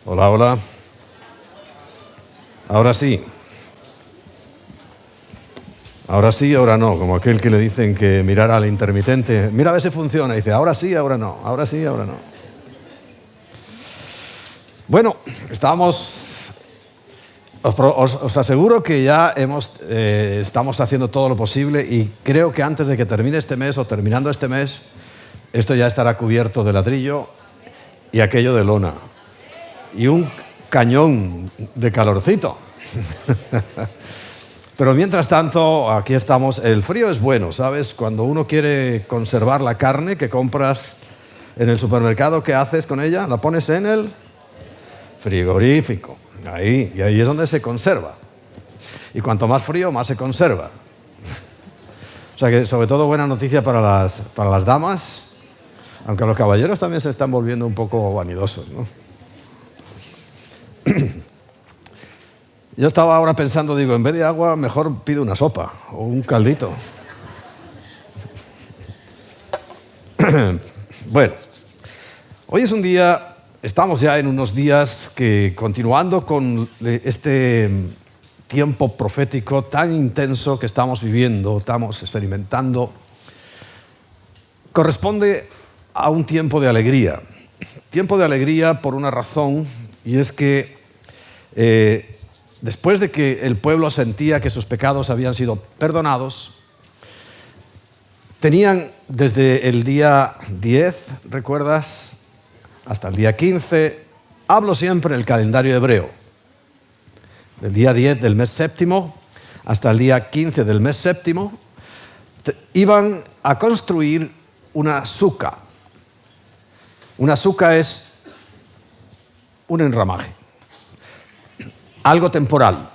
Hola, hola. Ahora sí. Ahora sí, ahora no. Como aquel que le dicen que mirara al intermitente. Mira a ver si funciona. Y dice, ahora sí, ahora no. Ahora sí, ahora no. Bueno, estamos... Os aseguro que ya estamos haciendo todo lo posible y creo que antes de que termine este mes o terminando este mes, esto ya estará cubierto de ladrillo y aquello de lona. Y un cañón de calorcito. Pero mientras tanto, aquí estamos. El frío es bueno, ¿sabes? Cuando uno quiere conservar la carne que compras en el supermercado, ¿qué haces con ella? La pones en el frigorífico. Ahí, y ahí es donde se conserva. Y cuanto más frío, más se conserva. O sea que, sobre todo, buena noticia para las damas, aunque los caballeros también se están volviendo un poco vanidosos, ¿no? Yo estaba ahora pensando, digo, en vez de agua, mejor pido una sopa o un caldito. Bueno, hoy es un día... Estamos ya en unos días que, continuando con este tiempo profético tan intenso que estamos viviendo, estamos experimentando, corresponde a un tiempo de alegría. Tiempo de alegría por una razón, y es que después de que el pueblo sentía que sus pecados habían sido perdonados, tenían desde el día 10, ¿recuerdas?, hasta el día 15, hablo siempre en el calendario hebreo, del día 10 del mes séptimo hasta el día 15 del mes séptimo, iban a construir una suca. Una suca es un enramaje, algo temporal,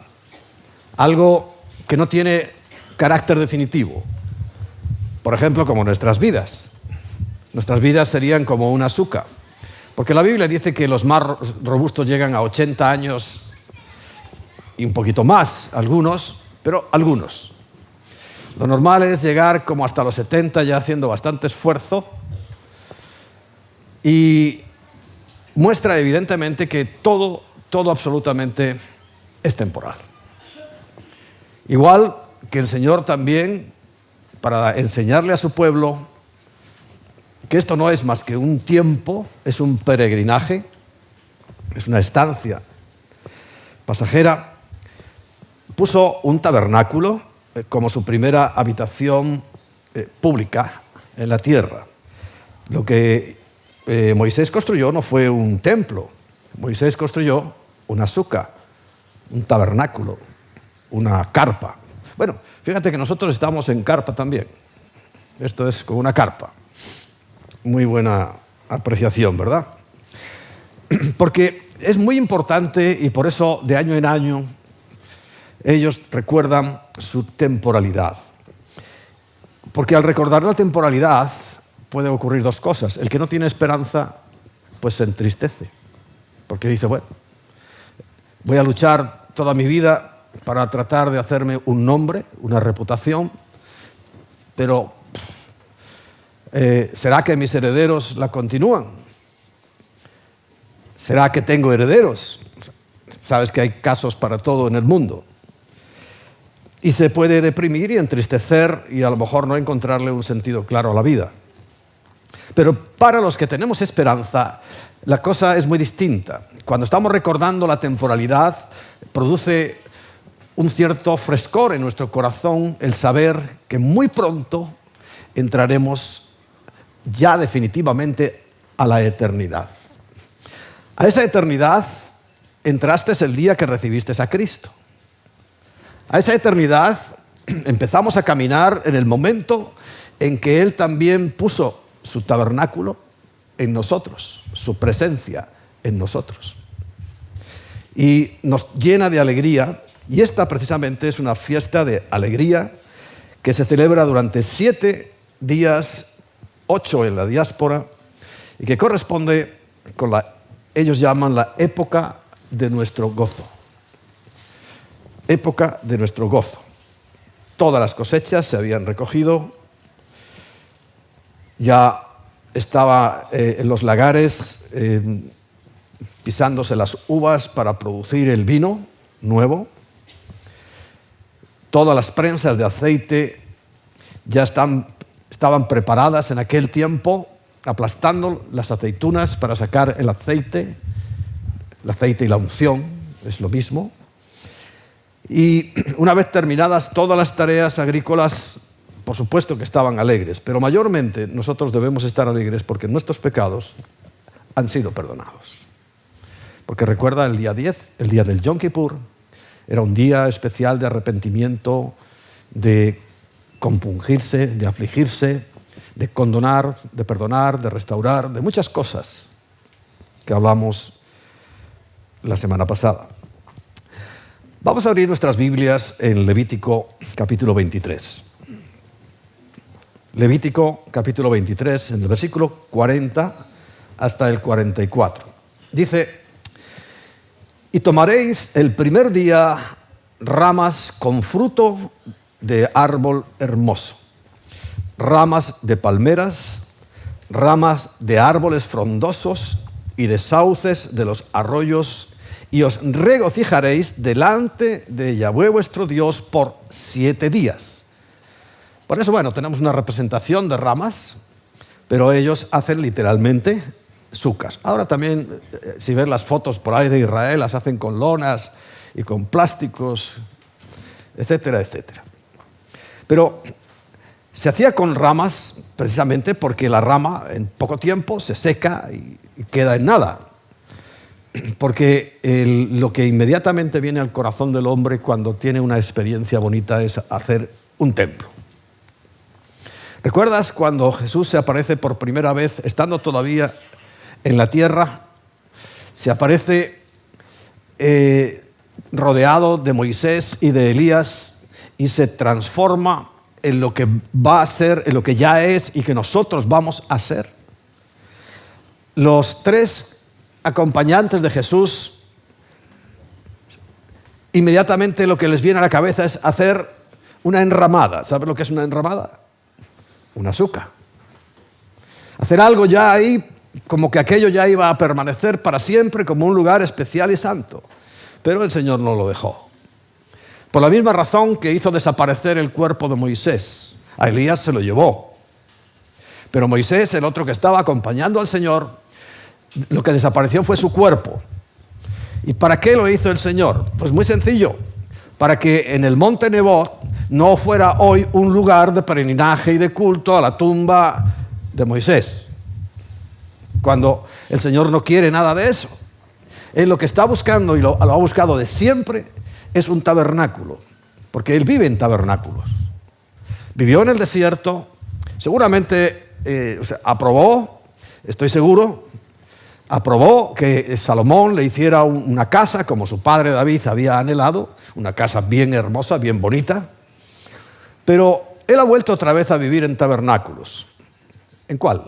algo que no tiene carácter definitivo. Por ejemplo, como nuestras vidas. Nuestras vidas serían como una suca. Porque la Biblia dice que los más robustos llegan a 80 años y un poquito más, algunos, pero algunos. Lo normal es llegar como hasta los 70 ya haciendo bastante esfuerzo y muestra evidentemente que todo absolutamente es temporal. Igual que el Señor también, para enseñarle a su pueblo que esto no es más que un tiempo, es un peregrinaje, es una estancia pasajera, puso un tabernáculo como su primera habitación pública en la tierra. Lo que Moisés construyó no fue un templo, Moisés construyó una suca, un tabernáculo, una carpa. Bueno, fíjate que nosotros estamos en carpa también. Esto es como una carpa. Muy buena apreciación, ¿verdad? Porque es muy importante y por eso de año en año ellos recuerdan su temporalidad. Porque al recordar la temporalidad puede ocurrir dos cosas. El que no tiene esperanza, pues se entristece. Porque dice, bueno, voy a luchar toda mi vida para tratar de hacerme un nombre, una reputación, pero ¿será que mis herederos la continúan? ¿Será que tengo herederos? Sabes que hay casos para todo en el mundo. Y se puede deprimir y entristecer y a lo mejor no encontrarle un sentido claro a la vida. Pero para los que tenemos esperanza, la cosa es muy distinta. Cuando estamos recordando la temporalidad, produce un cierto frescor en nuestro corazón el saber que muy pronto entraremos ya definitivamente a la eternidad. A esa eternidad entraste el día que recibiste a Cristo. A esa eternidad empezamos a caminar en el momento en que Él también puso su tabernáculo en nosotros, su presencia en nosotros. Y nos llena de alegría, y esta precisamente es una fiesta de alegría que se celebra durante 7 días, 8 en la diáspora, y que corresponde con ellos llaman la época de nuestro gozo. Época de nuestro gozo. Todas las cosechas se habían recogido, ya estaba en los lagares pisándose las uvas para producir el vino nuevo. Todas las prensas de aceite ya estaban preparadas en aquel tiempo, aplastando las aceitunas para sacar el aceite y la unción, es lo mismo. Y una vez terminadas todas las tareas agrícolas, por supuesto que estaban alegres, pero mayormente nosotros debemos estar alegres porque nuestros pecados han sido perdonados. Porque recuerda el día 10, el día del Yom Kippur, era un día especial de arrepentimiento, de compungirse, de afligirse, de condonar, de perdonar, de restaurar, de muchas cosas que hablamos la semana pasada. Vamos a abrir nuestras Biblias en Levítico capítulo 23. Levítico capítulo 23, en el versículo 40 hasta el 44. Dice: y tomaréis el primer día ramas con fruto de árbol hermoso, ramas de palmeras, ramas de árboles frondosos y de sauces de los arroyos, y os regocijaréis delante de Yahweh vuestro Dios por 7 días. Por eso, tenemos una representación de ramas, pero ellos hacen literalmente sucas. Ahora también, si ves las fotos por ahí de Israel, las hacen con lonas y con plásticos, etcétera, etcétera. Pero se hacía con ramas precisamente porque la rama en poco tiempo se seca y queda en nada. Porque lo que inmediatamente viene al corazón del hombre cuando tiene una experiencia bonita es hacer un templo. ¿Recuerdas cuando Jesús se aparece por primera vez, estando todavía en la tierra? Se aparece rodeado de Moisés y de Elías y se transforma en lo que va a ser, en lo que ya es y que nosotros vamos a ser. Los 3 acompañantes de Jesús, inmediatamente lo que les viene a la cabeza es hacer una enramada. ¿Sabes lo que es una enramada? Una suca. Hacer algo ya ahí, como que aquello ya iba a permanecer para siempre como un lugar especial y santo. Pero el Señor no lo dejó. Por la misma razón que hizo desaparecer el cuerpo de Moisés. A Elías se lo llevó. Pero Moisés, el otro que estaba acompañando al Señor, lo que desapareció fue su cuerpo. ¿Y para qué lo hizo el Señor? Pues muy sencillo. Para que en el monte Nebo no fuera hoy un lugar de peregrinaje y de culto a la tumba de Moisés. Cuando el Señor no quiere nada de eso. Él lo que está buscando, y lo ha buscado de siempre, es un tabernáculo. Porque Él vive en tabernáculos. Vivió en el desierto. Seguramente aprobó, estoy seguro, aprobó que Salomón le hiciera una casa como su padre David había anhelado, una casa bien hermosa, bien bonita. Pero él ha vuelto otra vez a vivir en tabernáculos. ¿En cuál?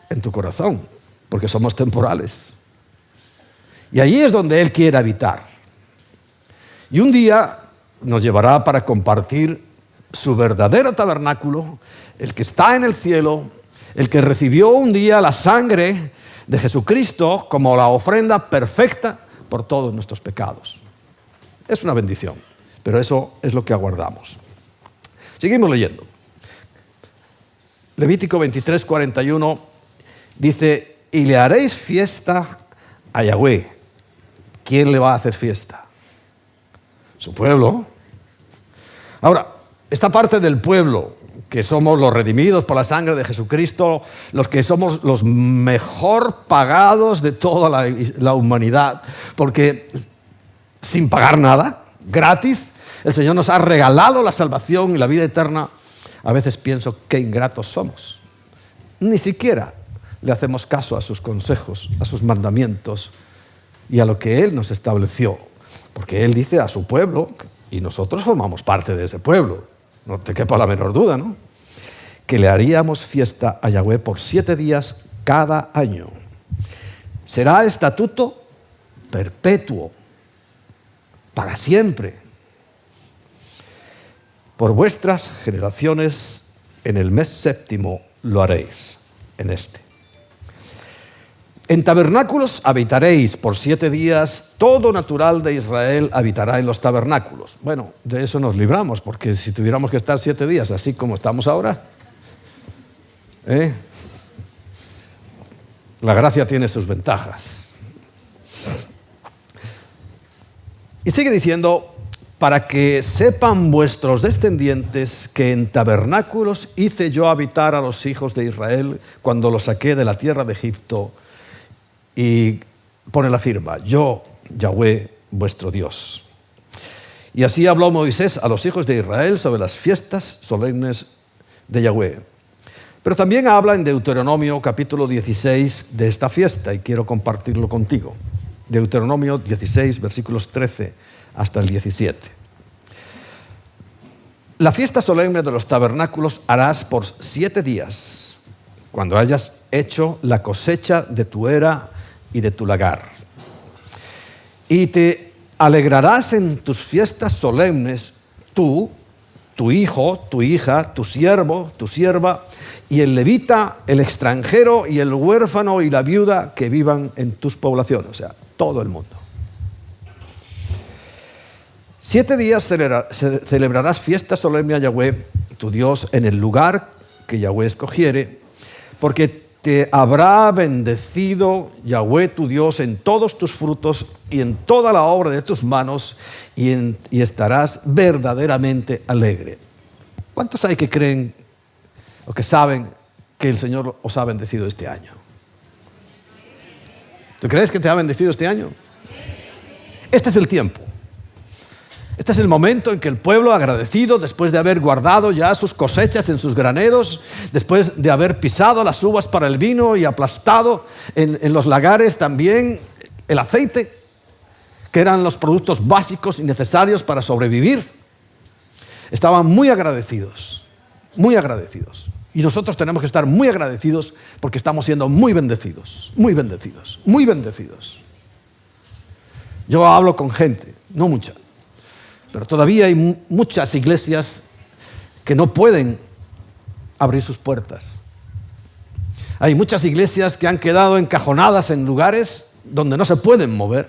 En tu corazón, porque somos temporales. Y allí es donde Él quiere habitar. Y un día nos llevará para compartir su verdadero tabernáculo, el que está en el cielo, el que recibió un día la sangre de Jesucristo como la ofrenda perfecta por todos nuestros pecados. Es una bendición, pero eso es lo que aguardamos. Seguimos leyendo. Levítico 23, 41 dice: y le haréis fiesta a Yahweh. ¿Quién le va a hacer fiesta? Su pueblo. Ahora, esta parte del pueblo, que somos los redimidos por la sangre de Jesucristo, los que somos los mejor pagados de toda la humanidad, porque sin pagar nada, gratis, el Señor nos ha regalado la salvación y la vida eterna. A veces pienso qué ingratos somos. Ni siquiera le hacemos caso a sus consejos, a sus mandamientos y a lo que Él nos estableció. Porque Él dice a su pueblo, y nosotros formamos parte de ese pueblo, no te quepa la menor duda, ¿no? Que le haríamos fiesta a Yahweh por 7 días cada año. Será estatuto perpetuo, para siempre. Por vuestras generaciones, en el mes 7º lo haréis, en este. En tabernáculos habitaréis por 7 días, todo natural de Israel habitará en los tabernáculos. Bueno, de eso nos libramos, porque si tuviéramos que estar 7 días así como estamos ahora, la gracia tiene sus ventajas. Y sigue diciendo, para que sepan vuestros descendientes que en tabernáculos hice yo habitar a los hijos de Israel cuando los saqué de la tierra de Egipto. Y pone la firma, yo, Yahweh, vuestro Dios. Y así habló Moisés a los hijos de Israel sobre las fiestas solemnes de Yahweh. Pero también habla en Deuteronomio capítulo 16 de esta fiesta, y quiero compartirlo contigo. Deuteronomio 16, versículos 13 hasta el 17. La fiesta solemne de los tabernáculos harás por 7 días, cuando hayas hecho la cosecha de tu era y de tu lagar. Y te alegrarás en tus fiestas solemnes, tú, tu hijo, tu hija, tu siervo, tu sierva, y el levita, el extranjero y el huérfano y la viuda que vivan en tus poblaciones, o sea, todo el mundo. 7 días celebrarás fiesta solemne a Yahweh, tu Dios, en el lugar que Yahweh escogiere, porque te habrá bendecido Yahweh tu Dios en todos tus frutos y en toda la obra de tus manos, y estarás verdaderamente alegre. ¿Cuántos hay que creen o que saben que el Señor os ha bendecido este año? ¿Tú crees que te ha bendecido este año? Este es el tiempo. Este es el momento en que el pueblo agradecido, después de haber guardado ya sus cosechas en sus graneros, después de haber pisado las uvas para el vino y aplastado en los lagares también el aceite, que eran los productos básicos y necesarios para sobrevivir, estaban muy agradecidos, muy agradecidos. Y nosotros tenemos que estar muy agradecidos porque estamos siendo muy bendecidos, muy bendecidos, muy bendecidos. Yo hablo con gente, no mucha, pero todavía hay muchas iglesias que no pueden abrir sus puertas. Hay muchas iglesias que han quedado encajonadas en lugares donde no se pueden mover.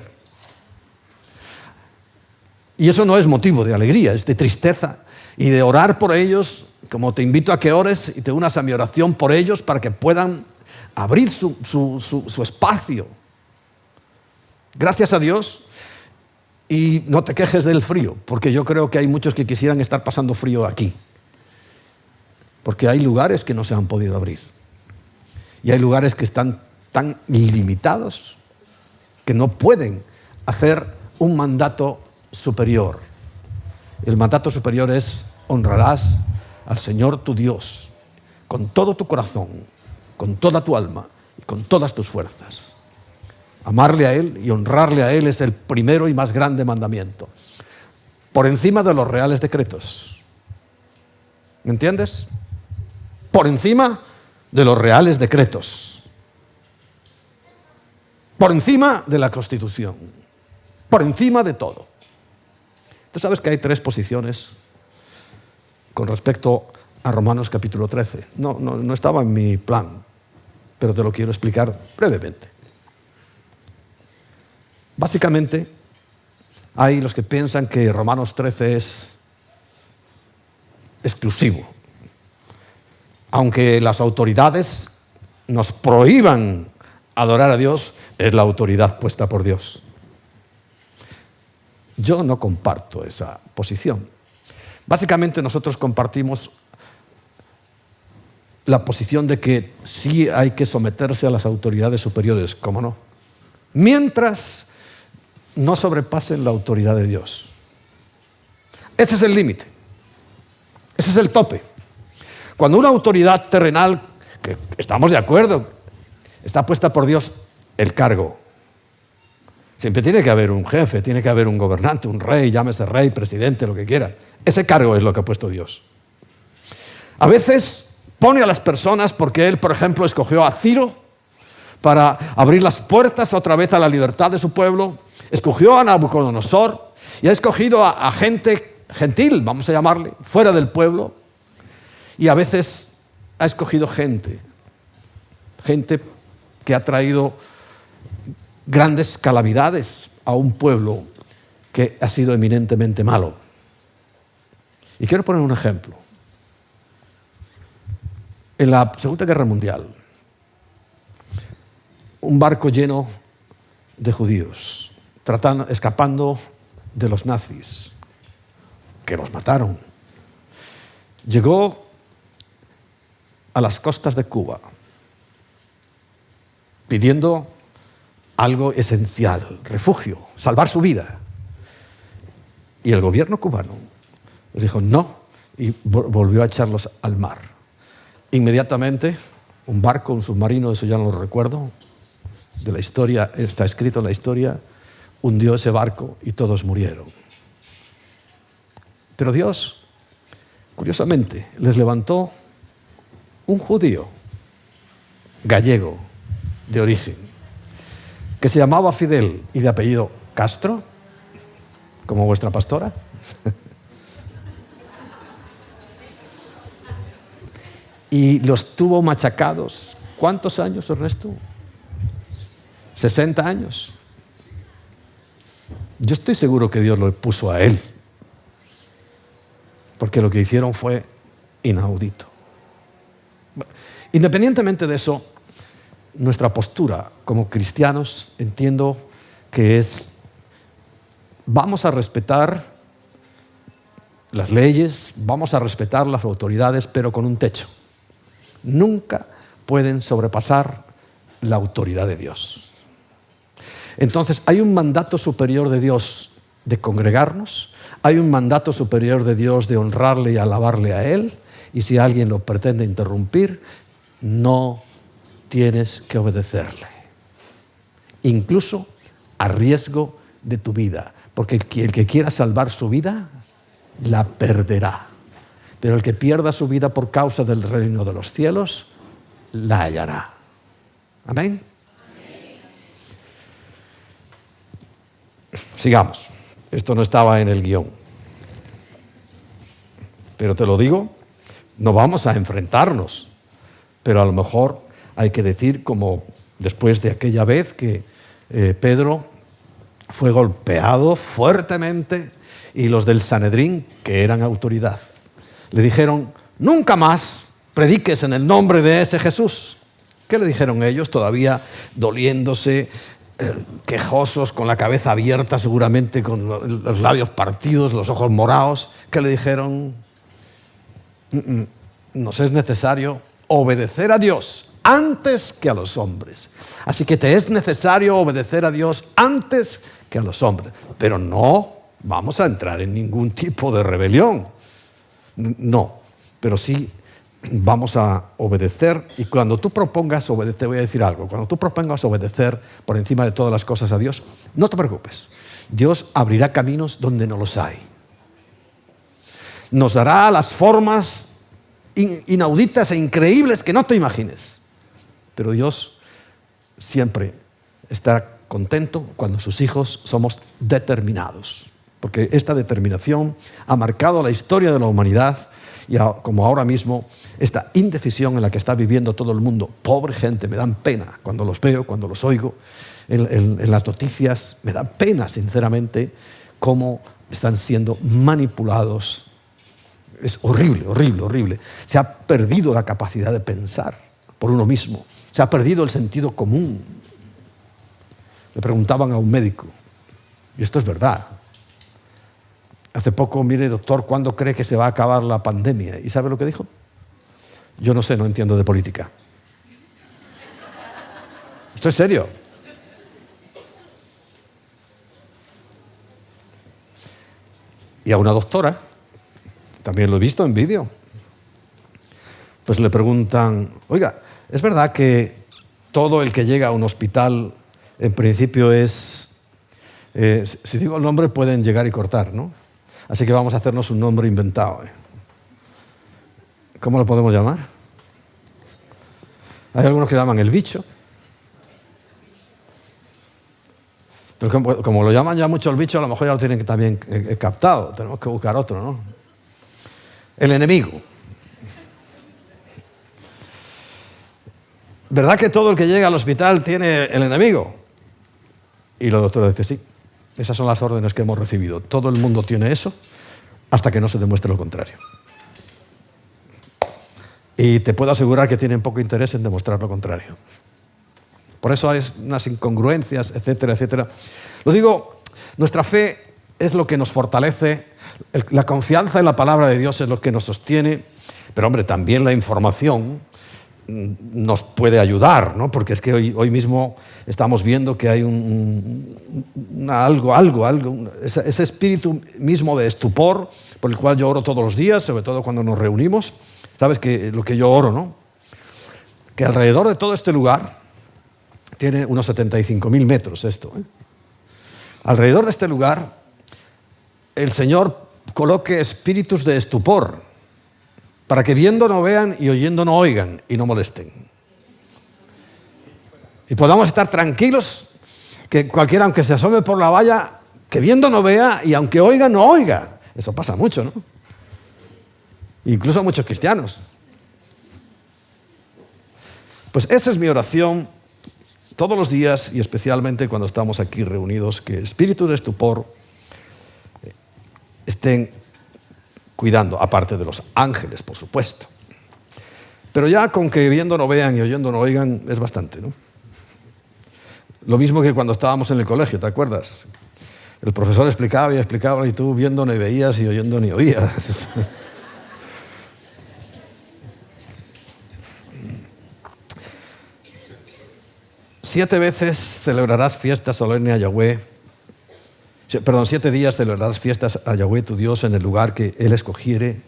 Y eso no es motivo de alegría, es de tristeza. Y de orar por ellos, como te invito a que ores y te unas a mi oración por ellos para que puedan abrir su espacio. Gracias a Dios. Y no te quejes del frío, porque yo creo que hay muchos que quisieran estar pasando frío aquí. Porque hay lugares que no se han podido abrir. Y hay lugares que están tan limitados que no pueden hacer un mandato superior. El mandato superior es: honrarás al Señor tu Dios con todo tu corazón, con toda tu alma y con todas tus fuerzas. Amarle a Él y honrarle a Él es el primero y más grande mandamiento, por encima de los reales decretos. ¿Me entiendes? Por encima de los reales decretos, por encima de la Constitución, por encima de todo. Tú sabes que hay 3 posiciones con respecto a Romanos capítulo 13. No estaba en mi plan, pero te lo quiero explicar brevemente. Básicamente, hay los que piensan que Romanos 13 es exclusivo. Aunque las autoridades nos prohíban adorar a Dios, es la autoridad puesta por Dios. Yo no comparto esa posición. Básicamente nosotros compartimos la posición de que sí hay que someterse a las autoridades superiores, ¿cómo no? Mientras no sobrepasen la autoridad de Dios. Ese es el límite. Ese es el tope. Cuando una autoridad terrenal, que estamos de acuerdo, está puesta por Dios, el cargo. Siempre tiene que haber un jefe, tiene que haber un gobernante, un rey, llámese rey, presidente, lo que quiera. Ese cargo es lo que ha puesto Dios. A veces pone a las personas porque Él, por ejemplo, escogió a Ciro para abrir las puertas otra vez a la libertad de su pueblo. Escogió a Nabucodonosor y ha escogido a gente gentil, vamos a llamarle, fuera del pueblo. Y a veces ha escogido gente que ha traído grandes calamidades a un pueblo que ha sido eminentemente malo. Y quiero poner un ejemplo. En la Segunda Guerra Mundial, un barco lleno de judíos, escapando de los nazis, que los mataron, llegó a las costas de Cuba pidiendo algo esencial, refugio, salvar su vida. Y el gobierno cubano les dijo no y volvió a echarlos al mar. Inmediatamente, un barco, un submarino, eso ya no lo recuerdo, de la historia, está escrito en la historia, hundió ese barco y todos murieron. Pero Dios, curiosamente, les levantó un judío gallego de origen, que se llamaba Fidel y de apellido Castro, como vuestra pastora. Y los tuvo machacados. ¿Cuántos años, Ernesto? 60 años. Yo estoy seguro que Dios lo puso a él, porque lo que hicieron fue inaudito. Independientemente de eso, nuestra postura como cristianos entiendo que es: vamos a respetar las leyes, vamos a respetar las autoridades, pero con un techo. Nunca pueden sobrepasar la autoridad de Dios. Entonces, hay un mandato superior de Dios de congregarnos, hay un mandato superior de Dios de honrarle y alabarle a Él, y si alguien lo pretende interrumpir, no tienes que obedecerle, incluso a riesgo de tu vida, porque el que quiera salvar su vida, la perderá. Pero el que pierda su vida por causa del reino de los cielos, la hallará. ¿Amén? Sigamos. Esto no estaba en el guión. Pero te lo digo, no vamos a enfrentarnos. Pero a lo mejor hay que decir, como después de aquella vez que Pedro fue golpeado fuertemente y los del Sanedrín, que eran autoridad, le dijeron: nunca más prediques en el nombre de ese Jesús. ¿Qué le dijeron ellos? Todavía doliéndose, quejosos, con la cabeza abierta, seguramente con los labios partidos, los ojos morados. ¿Qué le dijeron? Nos es necesario obedecer a Dios antes que a los hombres. Así que te es necesario obedecer a Dios antes que a los hombres. Pero no vamos a entrar en ningún tipo de rebelión. No, pero sí vamos a obedecer. Y cuando tú propongas obedecer, voy a decir algo, cuando tú propongas obedecer por encima de todas las cosas a Dios, no te preocupes. Dios abrirá caminos donde no los hay. Nos dará las formas inauditas e increíbles que no te imagines. Pero Dios siempre está contento cuando sus hijos somos determinados. Porque esta determinación ha marcado la historia de la humanidad, y como ahora mismo, esta indecisión en la que está viviendo todo el mundo. Pobre gente, me dan pena cuando los veo, cuando los oigo en las noticias. Me da pena, sinceramente, cómo están siendo manipulados. Es horrible, horrible, horrible. Se ha perdido la capacidad de pensar por uno mismo. Se ha perdido el sentido común. Le preguntaban a un médico, y esto es verdad. Hace poco, mire, doctor, ¿cuándo cree que se va a acabar la pandemia? ¿Y sabe lo que dijo? Yo no sé, no entiendo de política. Esto es serio. Y a una doctora, también lo he visto en vídeo, pues le preguntan: oiga, ¿es verdad que todo el que llega a un hospital en principio es... si digo el nombre pueden llegar y cortar, ¿no? Así que vamos a hacernos un nombre inventado. ¿Cómo lo podemos llamar? Hay algunos que llaman el bicho. Pero como lo llaman ya mucho el bicho, a lo mejor ya lo tienen también captado. Tenemos que buscar otro, ¿no? El enemigo. ¿Verdad que todo el que llega al hospital tiene el enemigo? Y el doctor dice, sí, esas son las órdenes que hemos recibido. Todo el mundo tiene eso hasta que no se demuestre lo contrario. Y te puedo asegurar que tienen poco interés en demostrar lo contrario. Por eso hay unas incongruencias, etcétera, etcétera. Lo digo, nuestra fe es lo que nos fortalece, la confianza en la palabra de Dios es lo que nos sostiene, pero hombre, también la información nos puede ayudar, ¿no? Porque es que hoy mismo estamos viendo que hay ese espíritu mismo de estupor por el cual yo oro todos los días, sobre todo cuando nos reunimos. ¿Sabes lo que yo oro, no? Que alrededor de todo este lugar, tiene unos 75.000 metros esto, ¿eh? Alrededor de este lugar, el Señor coloque espíritus de estupor, para que viendo no vean y oyendo no oigan y no molesten. Y podamos estar tranquilos, que cualquiera, aunque se asome por la valla, que viendo no vea y aunque oiga, no oiga. Eso pasa mucho, ¿no? Incluso a muchos cristianos. Pues esa es mi oración todos los días y especialmente cuando estamos aquí reunidos, que espíritus de estupor estén cuidando, aparte de los ángeles, por supuesto. Pero ya con que viendo no vean y oyendo no oigan es bastante, ¿no? Lo mismo que cuando estábamos en el colegio, ¿te acuerdas? El profesor explicaba y explicaba y tú viendo no veías y oyendo ni oías. 7 veces celebrarás fiesta solemne a Yahweh. 7 días celebrarás fiestas a Yahweh tu Dios en el lugar que Él escogiere,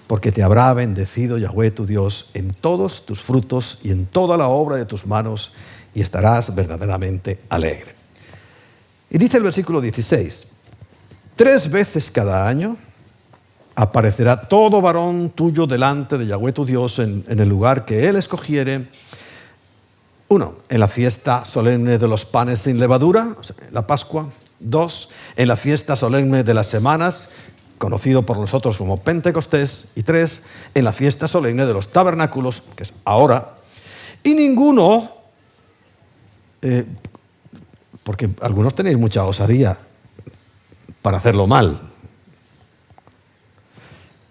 porque te habrá bendecido Yahweh tu Dios en todos tus frutos y en toda la obra de tus manos, y estarás verdaderamente alegre. Y dice el versículo 16, 3 veces cada año aparecerá todo varón tuyo delante de Yahweh tu Dios en el lugar que Él escogiere. 1, en la fiesta solemne de los panes sin levadura, o sea, la Pascua. 2, en la fiesta solemne de las semanas, conocido por nosotros como Pentecostés. Y 3, en la fiesta solemne de los tabernáculos, que es ahora. Y ninguno, porque algunos tenéis mucha osadía para hacerlo mal,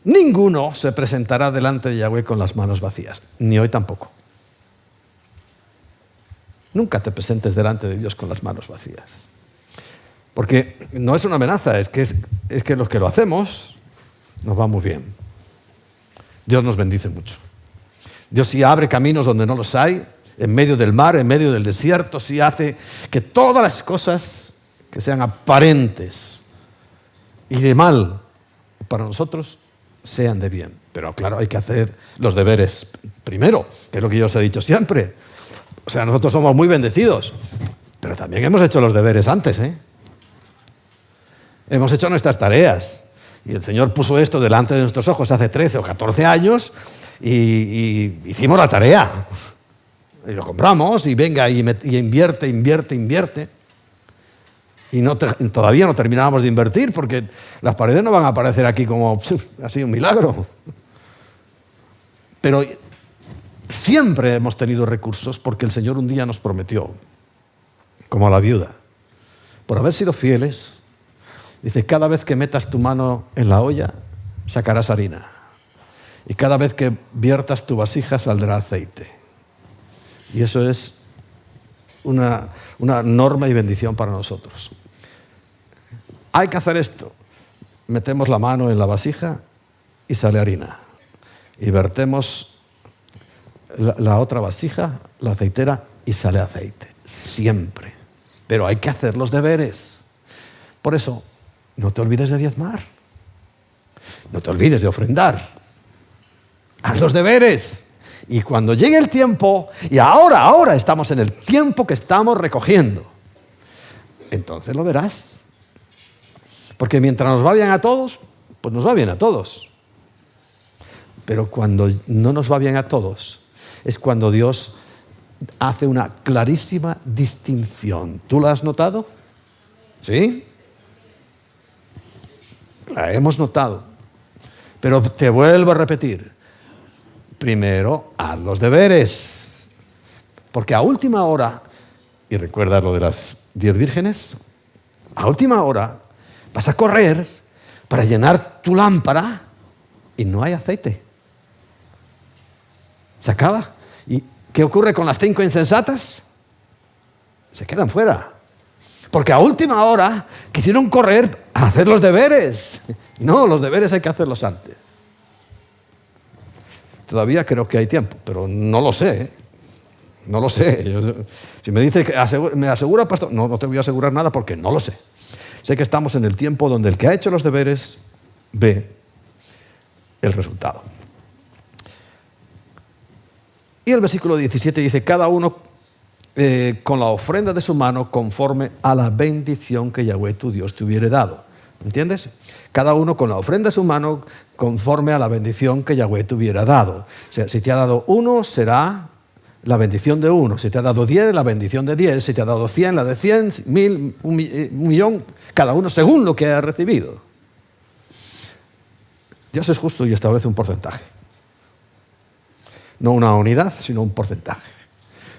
ninguno se presentará delante de Yahweh con las manos vacías, ni hoy tampoco. Nunca te presentes delante de Dios con las manos vacías. Porque no es una amenaza, es que los que lo hacemos nos va muy bien. Dios nos bendice mucho. Dios sí abre caminos donde no los hay, en medio del mar, en medio del desierto, sí hace que todas las cosas que sean aparentes y de mal para nosotros sean de bien. Pero claro, hay que hacer los deberes primero, que es lo que yo os he dicho siempre. O sea, nosotros somos muy bendecidos, pero también hemos hecho los deberes antes, ¿eh? Hemos hecho nuestras tareas. Y el Señor puso esto delante de nuestros ojos hace 13 o 14 años y hicimos la tarea. Y lo compramos y venga y invierte. Y todavía no terminábamos de invertir porque las paredes no van a aparecer aquí como así un milagro. Pero siempre hemos tenido recursos porque el Señor un día nos prometió, como a la viuda, por haber sido fieles, dice, cada vez que metas tu mano en la olla, sacarás harina. Y cada vez que viertas tu vasija, saldrá aceite. Y eso es una norma y bendición para nosotros. Hay que hacer esto. Metemos la mano en la vasija y sale harina. Y vertemos la otra vasija, la aceitera, y sale aceite. Siempre. Pero hay que hacer los deberes. Por eso, no te olvides de diezmar. No te olvides de ofrendar. Haz los deberes. Y cuando llegue el tiempo, y ahora estamos en el tiempo que estamos recogiendo, entonces lo verás. Porque mientras nos va bien a todos, pues nos va bien a todos. Pero cuando no nos va bien a todos, es cuando Dios hace una clarísima distinción. ¿Tú la has notado? ¿Sí? La hemos notado. Pero te vuelvo a repetir. Primero, haz los deberes. Porque a última hora y recuerdas lo de las 10 vírgenes, a última hora vas a correr para llenar tu lámpara y no hay aceite. Se acaba. ¿Y qué ocurre con las 5 insensatas? Se quedan fuera. Porque a última hora quisieron correr a hacer los deberes. No, los deberes hay que hacerlos antes. Todavía creo que hay tiempo, pero no lo sé, ¿eh? No lo sé. Si me dice que me asegura, pastor, no te voy a asegurar nada porque no lo sé. Sé que estamos en el tiempo donde el que ha hecho los deberes ve el resultado. Y el versículo 17 dice, cada uno con la ofrenda de su mano conforme a la bendición que Yahweh tu Dios te hubiere dado. ¿Entiendes? Cada uno con la ofrenda de su mano conforme a la bendición que Yahweh te hubiera dado. O sea, si te ha dado 1, será la bendición de 1. Si te ha dado 10, la bendición de 10. Si te ha dado 100, la de 100, 1000, 1.000.000, cada uno según lo que haya recibido. Dios es justo y establece un porcentaje. No una unidad, sino un porcentaje.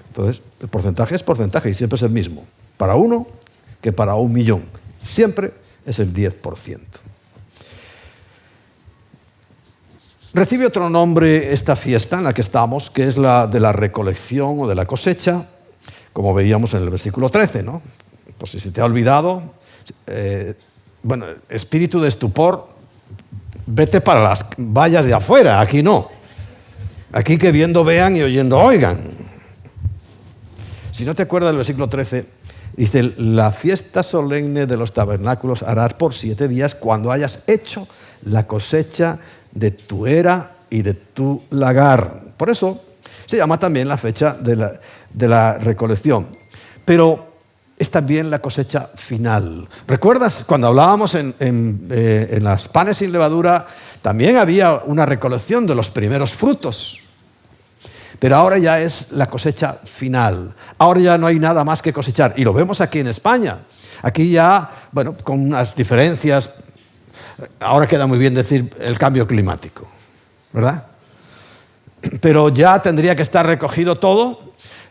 Entonces, el porcentaje es porcentaje y siempre es el mismo. Para 1 que para 1.000.000. Siempre es el 10%. Recibe otro nombre esta fiesta en la que estamos, que es la de la recolección o de la cosecha, como veíamos en el versículo 13, ¿no? Pues si se te ha olvidado, espíritu de estupor, vete para las vallas de afuera, aquí no. Aquí que viendo vean y oyendo oigan. Si no te acuerdas del versículo 13, dice, la fiesta solemne de los tabernáculos harás por 7 días cuando hayas hecho la cosecha de tu era y de tu lagar. Por eso se llama también la fecha de la recolección. Pero es también la cosecha final. ¿Recuerdas cuando hablábamos en las panes sin levadura? También había una recolección de los primeros frutos. Pero ahora ya es la cosecha final. Ahora ya no hay nada más que cosechar. Y lo vemos aquí en España. Aquí ya, con unas diferencias. Ahora queda muy bien decir el cambio climático, ¿verdad? Pero ya tendría que estar recogido todo.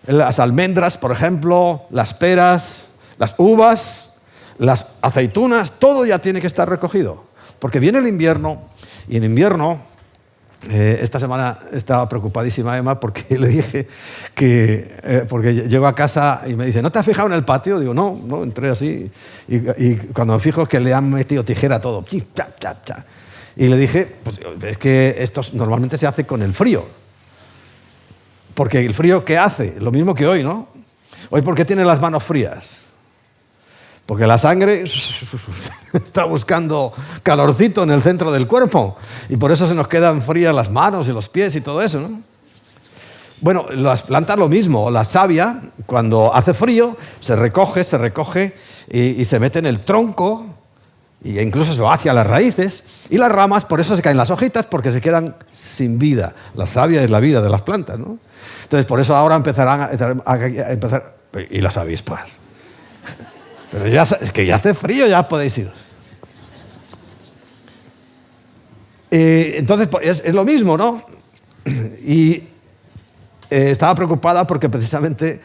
Las almendras, por ejemplo, las peras, las uvas, las aceitunas, todo ya tiene que estar recogido. Porque viene el invierno y en invierno... esta semana estaba preocupadísima Emma porque le dije porque llego a casa y me dice, ¿no te has fijado en el patio? Digo, no, entré así y cuando me fijo es que le han metido tijera a todo. Y le dije, pues es que esto normalmente se hace con el frío. Porque el frío, ¿qué hace? Lo mismo que hoy, ¿no? Hoy, ¿por qué tiene las manos frías? Porque la sangre está buscando calorcito en el centro del cuerpo y por eso se nos quedan frías las manos y los pies y todo eso, ¿no? Bueno, las plantas lo mismo. La savia, cuando hace frío, se recoge y se mete en el tronco e incluso se va hacia las raíces y las ramas, por eso se caen las hojitas porque se quedan sin vida. La savia es la vida de las plantas, ¿no? Entonces, por eso ahora empezarán a empezar... Y las avispas. Pero ya, es que ya hace frío, ya podéis ir. Entonces, es lo mismo, ¿no? Y estaba preocupada porque precisamente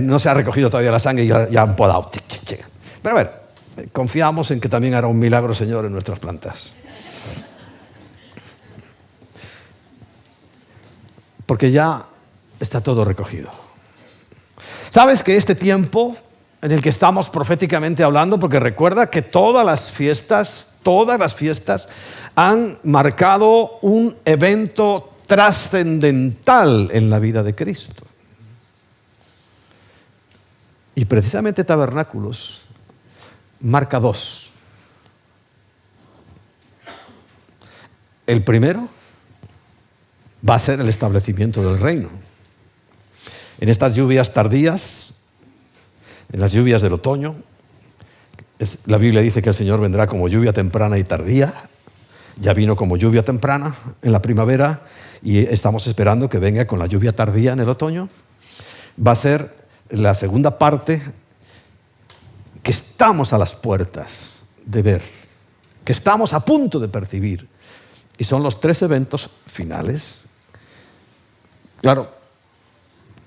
no se ha recogido todavía la sangre y ya han podado. Pero a ver, confiamos en que también hará un milagro, Señor, en nuestras plantas. Porque ya está todo recogido. ¿Sabes que este tiempo en el que estamos proféticamente hablando, porque recuerda que todas las fiestas han marcado un evento trascendental en la vida de Cristo? Y precisamente Tabernáculos marca 2. El primero va a ser el establecimiento del reino. En estas lluvias tardías, en las lluvias del otoño, la Biblia dice que el Señor vendrá como lluvia temprana y tardía. Ya vino como lluvia temprana en la primavera y estamos esperando que venga con la lluvia tardía en el otoño. Va a ser la segunda parte que estamos a las puertas de ver, que estamos a punto de percibir. Y son los 3 eventos finales. Claro,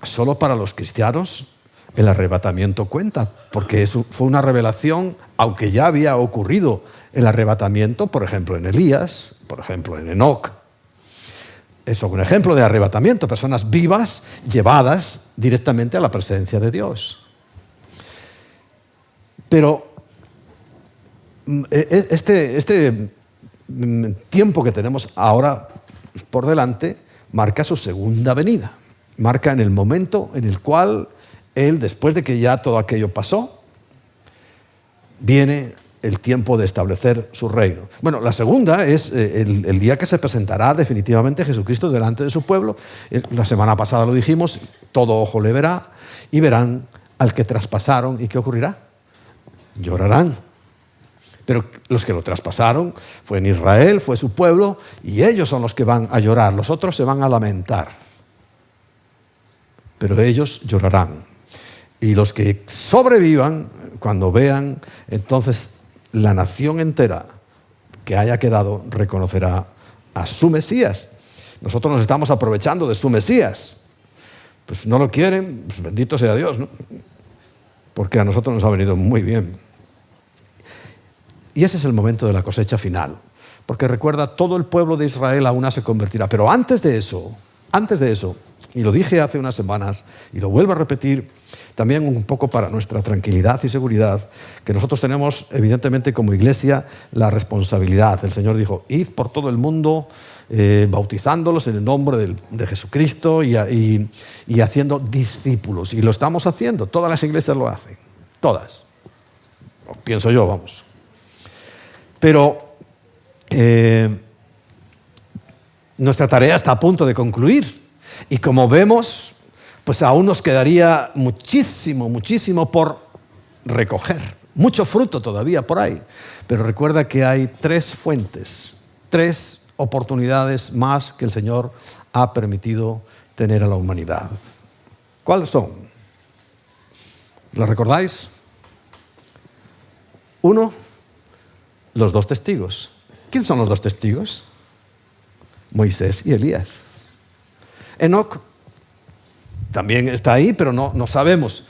solo para los cristianos el arrebatamiento cuenta, porque eso fue una revelación, aunque ya había ocurrido el arrebatamiento, por ejemplo, en Elías, por ejemplo, en Enoc. Es un ejemplo de arrebatamiento, personas vivas llevadas directamente a la presencia de Dios. Pero este tiempo que tenemos ahora por delante marca su segunda venida. Marca en el momento en el cual Él, después de que ya todo aquello pasó, viene el tiempo de establecer su reino. Bueno, la segunda es el día que se presentará definitivamente Jesucristo delante de su pueblo. La semana pasada lo dijimos, todo ojo le verá y verán al que traspasaron. ¿Y qué ocurrirá? Llorarán. Pero los que lo traspasaron fue en Israel, fue su pueblo, y ellos son los que van a llorar. Los otros se van a lamentar. Pero ellos llorarán. Y los que sobrevivan, cuando vean, entonces la nación entera que haya quedado reconocerá a su Mesías. Nosotros nos estamos aprovechando de su Mesías. Pues no lo quieren, pues bendito sea Dios, ¿no? Porque a nosotros nos ha venido muy bien. Y ese es el momento de la cosecha final. Porque recuerda, todo el pueblo de Israel a una se convertirá. Pero antes de eso, y lo dije hace unas semanas, y lo vuelvo a repetir, también un poco para nuestra tranquilidad y seguridad, que nosotros tenemos, evidentemente, como iglesia, la responsabilidad. El Señor dijo, id por todo el mundo, bautizándolos en el nombre de Jesucristo y haciendo discípulos. Y lo estamos haciendo, todas las iglesias lo hacen, todas. O pienso yo, vamos. Pero nuestra tarea está a punto de concluir. Y como vemos, pues aún nos quedaría muchísimo por recoger. Mucho fruto todavía por ahí. Pero recuerda que hay 3 fuentes, 3 oportunidades más que el Señor ha permitido tener a la humanidad. ¿Cuáles son? ¿Las recordáis? 1, los 2 testigos. ¿Quién son los 2 testigos? Moisés y Elías. Enoc también está ahí, pero no sabemos.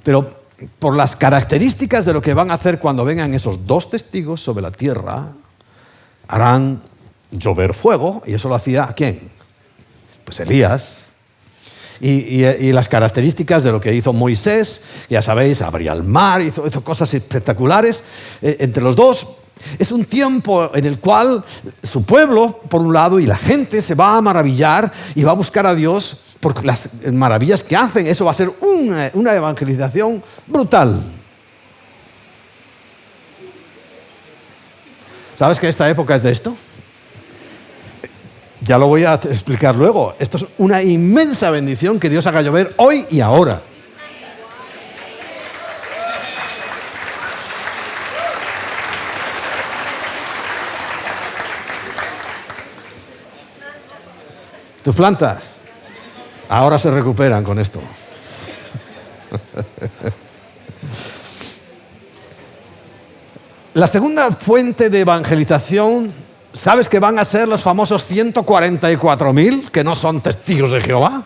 Pero por las características de lo que van a hacer cuando vengan esos 2 testigos sobre la tierra, harán llover fuego, y eso lo hacía ¿quién? Pues Elías. Y las características de lo que hizo Moisés, ya sabéis, abría el mar, hizo cosas espectaculares. Entre los 2, es un tiempo en el cual su pueblo, por un lado, y la gente se va a maravillar y va a buscar a Dios por las maravillas que hacen. Eso va a ser una evangelización brutal. ¿Sabes que esta época es de esto? Ya lo voy a explicar luego. Esto es una inmensa bendición que Dios haga llover hoy y ahora. Tus plantas ahora se recuperan con esto. La segunda fuente de evangelización, ¿sabes que van a ser los famosos 144.000 que no son testigos de Jehová?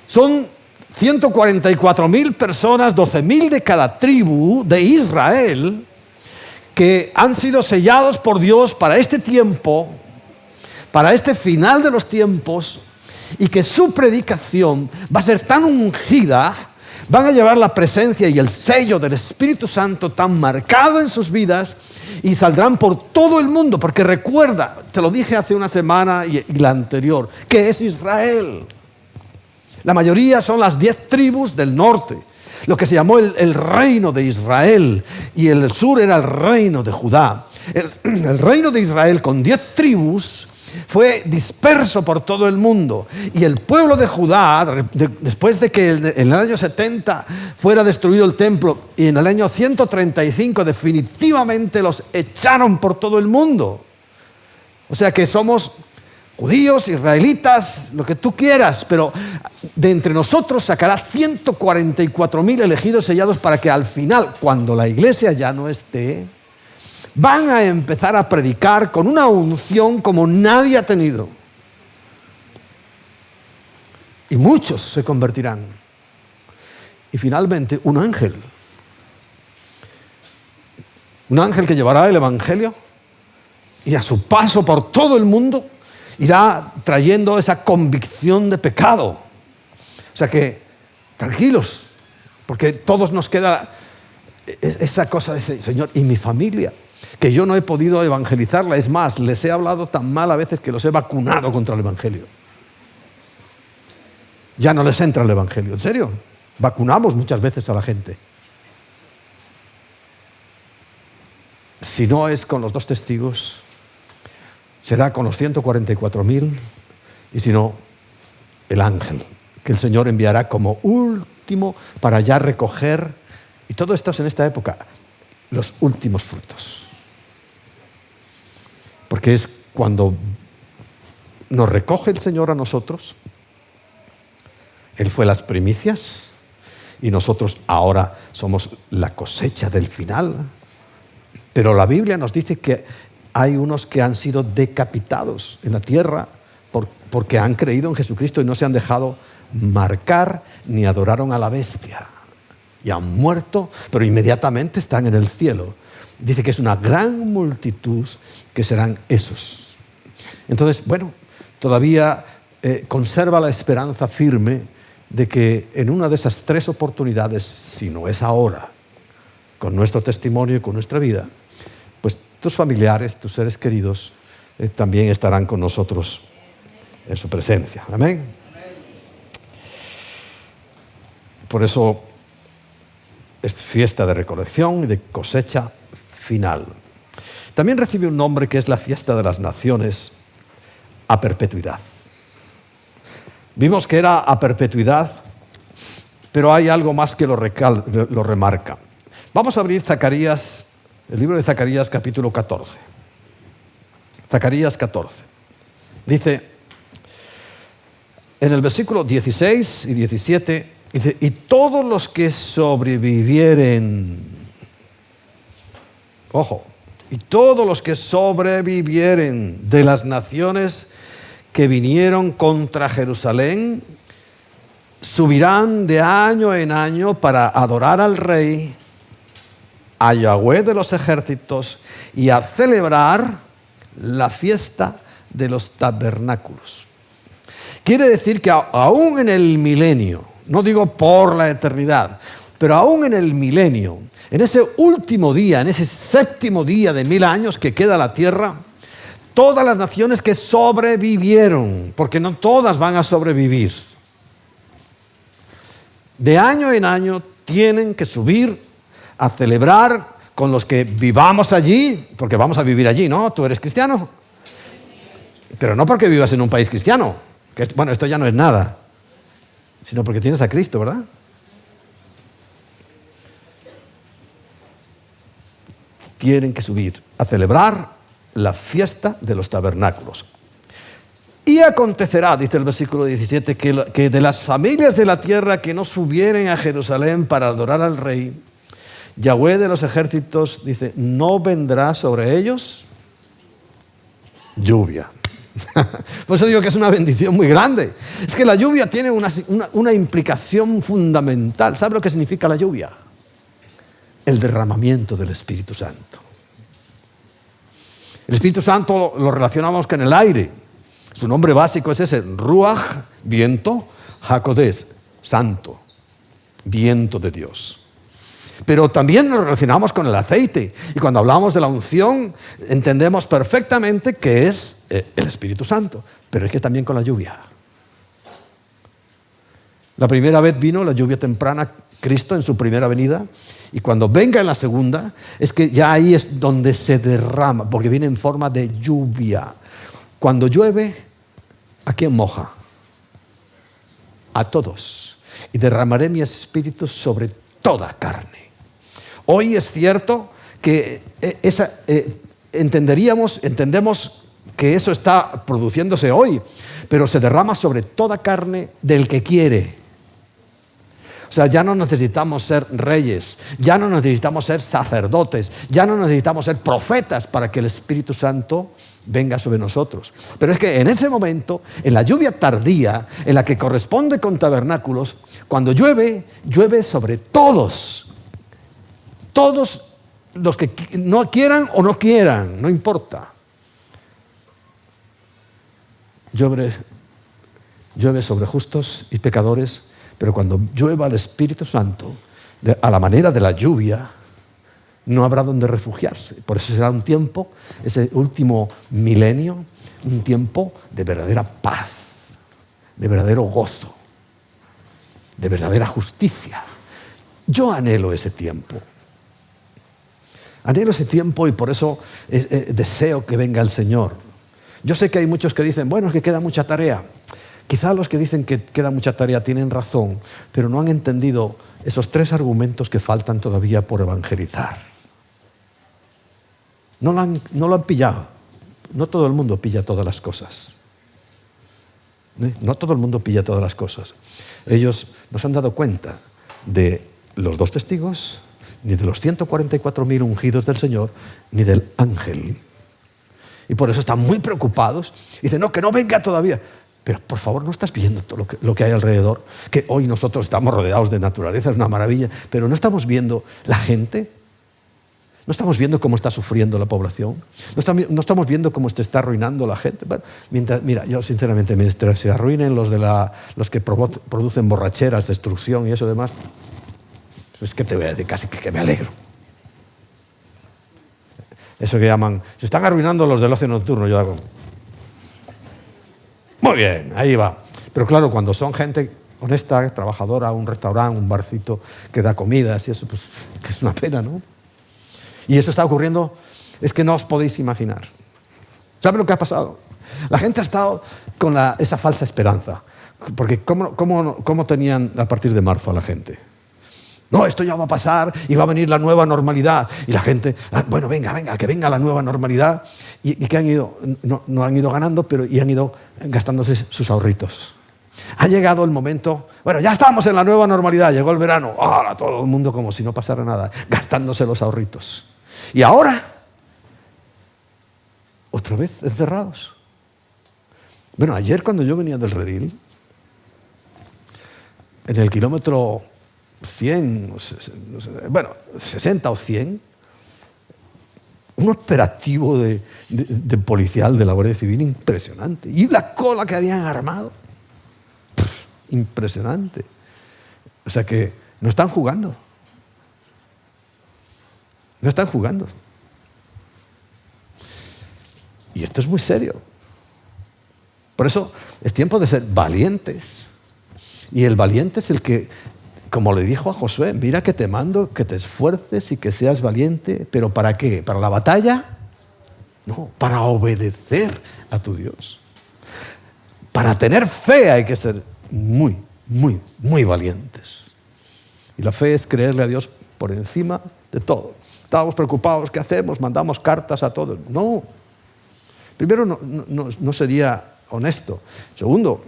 Son 144.000 personas, 12.000 de cada tribu de Israel, que han sido sellados por Dios para este tiempo, para este final de los tiempos, y que su predicación va a ser tan ungida, van a llevar la presencia y el sello del Espíritu Santo tan marcado en sus vidas, y saldrán por todo el mundo, porque recuerda, te lo dije hace una semana y la anterior, que es Israel. La mayoría son las 10 tribus del norte, lo que se llamó el reino de Israel, y el sur era el reino de Judá. El reino de Israel con 10 tribus fue disperso por todo el mundo, y el pueblo de Judá, después de que en el año 70 fuera destruido el templo, y en el año 135 definitivamente los echaron por todo el mundo. O sea que somos judíos, israelitas, lo que tú quieras, pero de entre nosotros sacará 144.000 elegidos sellados para que al final, cuando la iglesia ya no esté, van a empezar a predicar con una unción como nadie ha tenido. Y muchos se convertirán. Y finalmente un ángel que llevará el Evangelio y a su paso por todo el mundo irá trayendo esa convicción de pecado. O sea que, tranquilos, porque todos nos queda esa cosa de, Señor, ¿y mi familia? Que yo no he podido evangelizarla. Es más, les he hablado tan mal a veces que los he vacunado contra el Evangelio. Ya no les entra el Evangelio. ¿En serio? Vacunamos muchas veces a la gente. Si no es con los 2 testigos, será con los 144.000, y si no, el ángel, que el Señor enviará como último para ya recoger, y todo esto es en esta época, los últimos frutos. Porque es cuando nos recoge el Señor a nosotros. Él fue las primicias y nosotros ahora somos la cosecha del final. Pero la Biblia nos dice que hay unos que han sido decapitados en la tierra porque han creído en Jesucristo y no se han dejado marcar ni adoraron a la bestia. Y han muerto, pero inmediatamente están en el cielo. Dice que es una gran multitud que serán esos. Entonces, bueno, todavía conserva la esperanza firme de que en una de esas 3 oportunidades, si no es ahora, con nuestro testimonio y con nuestra vida, pues tus familiares, tus seres queridos, también estarán con nosotros en su presencia. Amén. Por eso es fiesta de recolección y de cosecha final. También recibe un nombre que es la fiesta de las naciones a perpetuidad. Vimos que era a perpetuidad, pero hay algo más que lo remarca. Vamos a abrir Zacarías, el libro de Zacarías capítulo 14. Zacarías 14. Dice, en el versículo 16 y 17, dice, y todos los que sobrevivieren, ojo, y todos los que sobrevivieren de las naciones que vinieron contra Jerusalén, subirán de año en año para adorar al Rey, a Yahweh de los ejércitos, y a celebrar la fiesta de los tabernáculos. Quiere decir que aún en el milenio, no digo por la eternidad, pero aún en el milenio, en ese último día, en ese 7º día de 1000 años que queda la tierra, todas las naciones que sobrevivieron, porque no todas van a sobrevivir, de año en año tienen que subir a celebrar con los que vivamos allí, porque vamos a vivir allí, ¿no? ¿Tú eres cristiano? Pero no porque vivas en un país cristiano, que bueno, esto ya no es nada, sino porque tienes a Cristo, ¿verdad? Tienen que subir a celebrar la fiesta de los tabernáculos. Y acontecerá, dice el versículo 17, que de las familias de la tierra que no subieren a Jerusalén para adorar al Rey, Yahweh de los ejércitos, dice, no vendrá sobre ellos lluvia. Por eso digo que es una bendición muy grande. Es que la lluvia tiene una implicación fundamental. ¿Sabe lo que significa la lluvia? El derramamiento del Espíritu Santo. El Espíritu Santo lo relacionamos con el aire. Su nombre básico es ese, Ruach, viento, Hakodes, santo, viento de Dios. Pero también lo relacionamos con el aceite. Y cuando hablamos de la unción, entendemos perfectamente que es el Espíritu Santo. Pero es que también con la lluvia. La primera vez vino la lluvia temprana, Cristo en su primera venida. Y cuando venga en la segunda, es que ya ahí es donde se derrama, porque viene en forma de lluvia. Cuando llueve, ¿a quién moja? A todos. Y derramaré mi espíritu sobre toda carne. Hoy es cierto que entendemos que eso está produciéndose hoy, pero se derrama sobre toda carne del que quiere. O O sea, ya no necesitamos ser reyes, ya no necesitamos ser sacerdotes, ya no necesitamos ser profetas para que el Espíritu Santo venga sobre nosotros. Pero es que en ese momento, en la lluvia tardía, en la que corresponde con tabernáculos, cuando llueve, llueve sobre todos. Todos los que no quieran o no quieran, no importa. Llueve sobre justos y pecadores, pero cuando llueva el Espíritu Santo, a la manera de la lluvia, no habrá donde refugiarse. Por eso será un tiempo, ese último milenio, un tiempo de verdadera paz, de verdadero gozo, de verdadera justicia. Yo anhelo ese tiempo. Anhelo ese tiempo y por eso deseo que venga el Señor. Yo sé que hay muchos que dicen, bueno, es que queda mucha tarea. Quizá los que dicen que queda mucha tarea tienen razón, pero no han entendido esos 3 argumentos que faltan todavía por evangelizar. No lo han pillado. No todo el mundo pilla todas las cosas. No todo el mundo pilla todas las cosas. Ellos no se han dado cuenta de los 2 testigos, ni de los 144.000 ungidos del Señor, ni del ángel. Y por eso están muy preocupados. Dicen, no, que no venga todavía. Pero por favor, ¿no estás viendo todo lo que hay alrededor? Que hoy nosotros estamos rodeados de naturaleza, es una maravilla, pero ¿no estamos viendo la gente? ¿No estamos viendo cómo está sufriendo la población? ¿No estamos viendo cómo se está arruinando la gente? Bueno, mira, yo sinceramente, mientras se arruinen los que producen borracheras, destrucción y eso demás, pues ¿qué te voy a decir? Casi que me alegro. Eso que llaman, se están arruinando los del ocio nocturno, yo hago. Muy bien, ahí va. Pero claro, cuando son gente honesta, trabajadora, un restaurante, un barcito que da comidas y eso, pues que es una pena, ¿no? Y eso está ocurriendo, es que no os podéis imaginar. ¿Saben lo que ha pasado? La gente ha estado con esa falsa esperanza. Porque ¿cómo tenían a partir de marzo a la gente? No, esto ya va a pasar y va a venir la nueva normalidad. Y la gente, bueno, venga, que venga la nueva normalidad. ¿Y qué han ido? No han ido ganando, pero y han ido gastándose sus ahorritos. Ha llegado el momento, bueno, ya estamos en la nueva normalidad, llegó el verano, ahora todo el mundo como si no pasara nada, gastándose los ahorritos. Y ahora, otra vez encerrados. Bueno, ayer cuando yo venía del Redil, en el kilómetro 100, bueno, 60 o 100, un operativo de policial de la Guardia Civil impresionante. Y la cola que habían armado, impresionante. O sea que no están jugando. No están jugando. Y esto es muy serio. Por eso es tiempo de ser valientes. Y el valiente es el que, como le dijo a Josué, mira que te mando que te esfuerces y que seas valiente, pero ¿para qué? ¿Para la batalla? No, para obedecer a tu Dios. Para tener fe hay que ser muy, muy, muy valientes. Y la fe es creerle a Dios por encima de todo. Estábamos preocupados, ¿qué hacemos? Mandamos cartas a todos. No. Primero, no sería honesto. Segundo,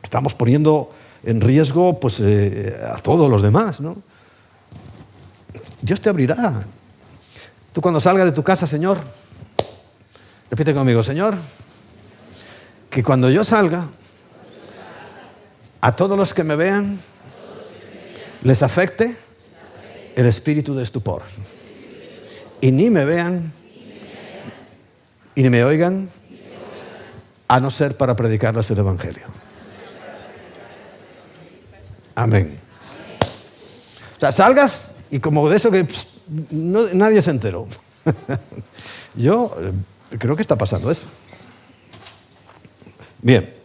estamos poniendo en riesgo pues, a todos los demás, ¿no? Dios te abrirá. Tú cuando salgas de tu casa, Señor, repite conmigo, Señor, que cuando yo salga, a todos los que me vean, les afecte el espíritu de estupor. Y ni me vean, y ni me oigan, a no ser para predicarles el Evangelio. Amén. O sea, salgas y como de eso que nadie se enteró. Yo creo que está pasando eso. Bien.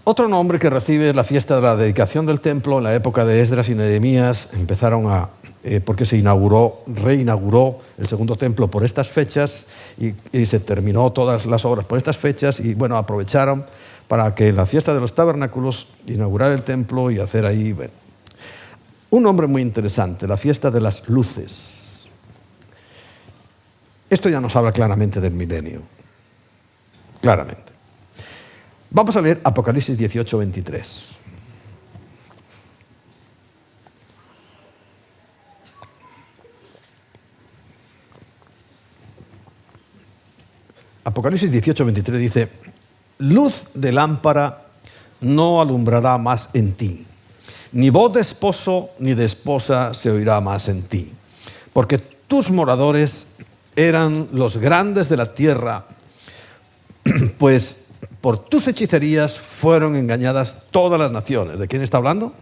Otro nombre que recibe la fiesta de la dedicación del templo en la época de Esdras y Nehemías, porque se reinauguró el segundo templo por estas fechas y se terminó todas las obras por estas fechas y bueno, aprovecharon para que en la fiesta de los tabernáculos inaugurar el templo y hacer ahí un nombre muy interesante, la fiesta de las luces. Esto ya nos habla claramente del milenio, claramente. Vamos a leer Apocalipsis 18, 23. Apocalipsis 18:23 dice, luz de lámpara no alumbrará más en ti, ni voz de esposo ni de esposa se oirá más en ti, porque tus moradores eran los grandes de la tierra, pues por tus hechicerías fueron engañadas todas las naciones. ¿De quién está hablando?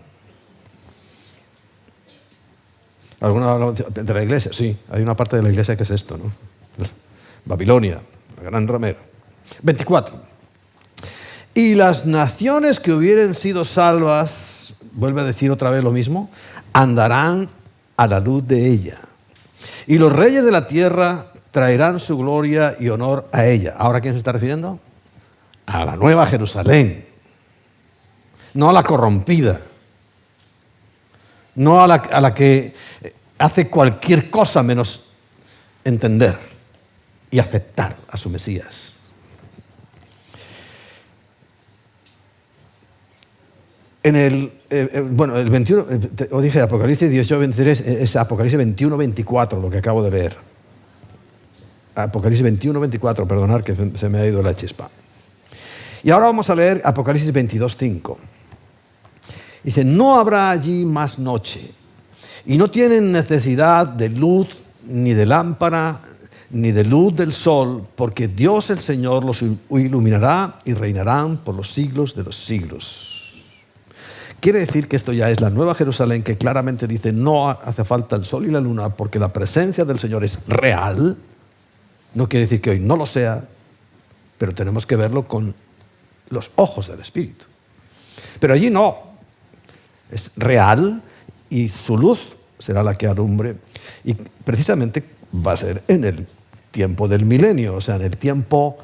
¿Alguna de la iglesia? Sí, hay una parte de la iglesia que es esto, ¿no? Babilonia, la gran ramera. 24. Y las naciones que hubieren sido salvas, vuelve a decir otra vez lo mismo, andarán a la luz de ella. Y los reyes de la tierra traerán su gloria y honor a ella. ¿Ahora a quién se está refiriendo? A la nueva Jerusalén. No a la corrompida. No a la que hace cualquier cosa menos entender y aceptar a su Mesías. En el 21, os dije Apocalipsis 18:23, es Apocalipsis 21:24 lo que acabo de leer. Apocalipsis 21:24, perdonad que se me ha ido la chispa. Y ahora vamos a leer Apocalipsis 22:5. Dice, no habrá allí más noche, y no tienen necesidad de luz, ni de lámpara, ni de luz del sol, porque Dios el Señor los iluminará y reinarán por los siglos de los siglos. Quiere decir que esto ya es la nueva Jerusalén, que claramente dice, no hace falta el sol y la luna, porque la presencia del Señor es real. No quiere decir que hoy no lo sea, pero tenemos que verlo con los ojos del Espíritu. Pero allí no, es real y su luz será la que alumbre. Y precisamente va a ser en el tiempo del milenio, o sea, en el tiempo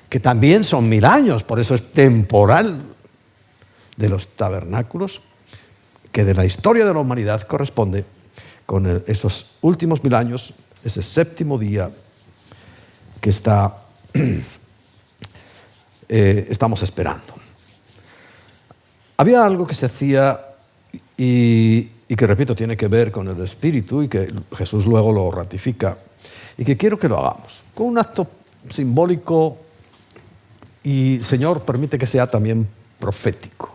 que también son 1000 años, por eso es temporal, de los tabernáculos, que de la historia de la humanidad corresponde con esos últimos 1000 años, ese séptimo día que estamos esperando. Había algo que se hacía y que, repito, tiene que ver con el Espíritu y que Jesús luego lo ratifica y que quiero que lo hagamos con un acto simbólico y, Señor, permite que sea también profético.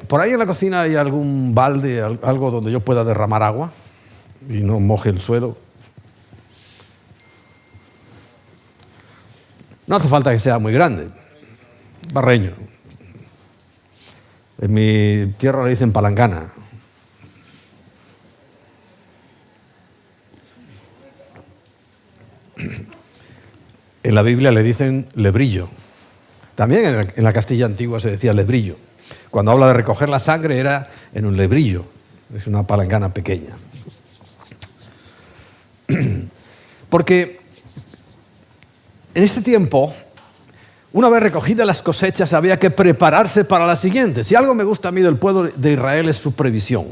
Por ahí en la cocina hay algún balde, algo donde yo pueda derramar agua y no moje el suelo. No hace falta que sea muy grande, barreño. En mi tierra le dicen palangana. En la Biblia le dicen lebrillo. También en la Castilla antigua se decía lebrillo. Cuando habla de recoger la sangre era en un lebrillo, es una palangana pequeña. Porque en este tiempo, una vez recogidas las cosechas, había que prepararse para la siguiente. Si algo me gusta a mí del pueblo de Israel es su previsión.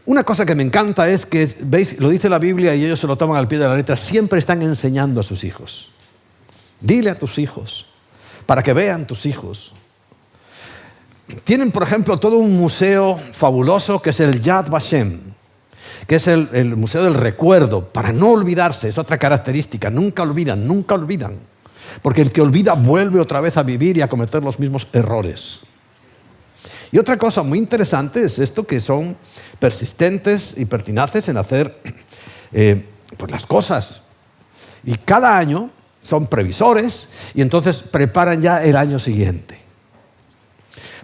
Una cosa que me encanta es que, veis, lo dice la Biblia y ellos se lo toman al pie de la letra, siempre están enseñando a sus hijos. Dile a tus hijos, para que vean tus hijos. Tienen, por ejemplo, todo un museo fabuloso que es el Yad Vashem, que es el museo del recuerdo, para no olvidarse, es otra característica, nunca olvidan, porque el que olvida vuelve otra vez a vivir y a cometer los mismos errores. Y otra cosa muy interesante es esto, que son persistentes y pertinaces en hacer pues las cosas. Y cada año son previsores y entonces preparan ya el año siguiente.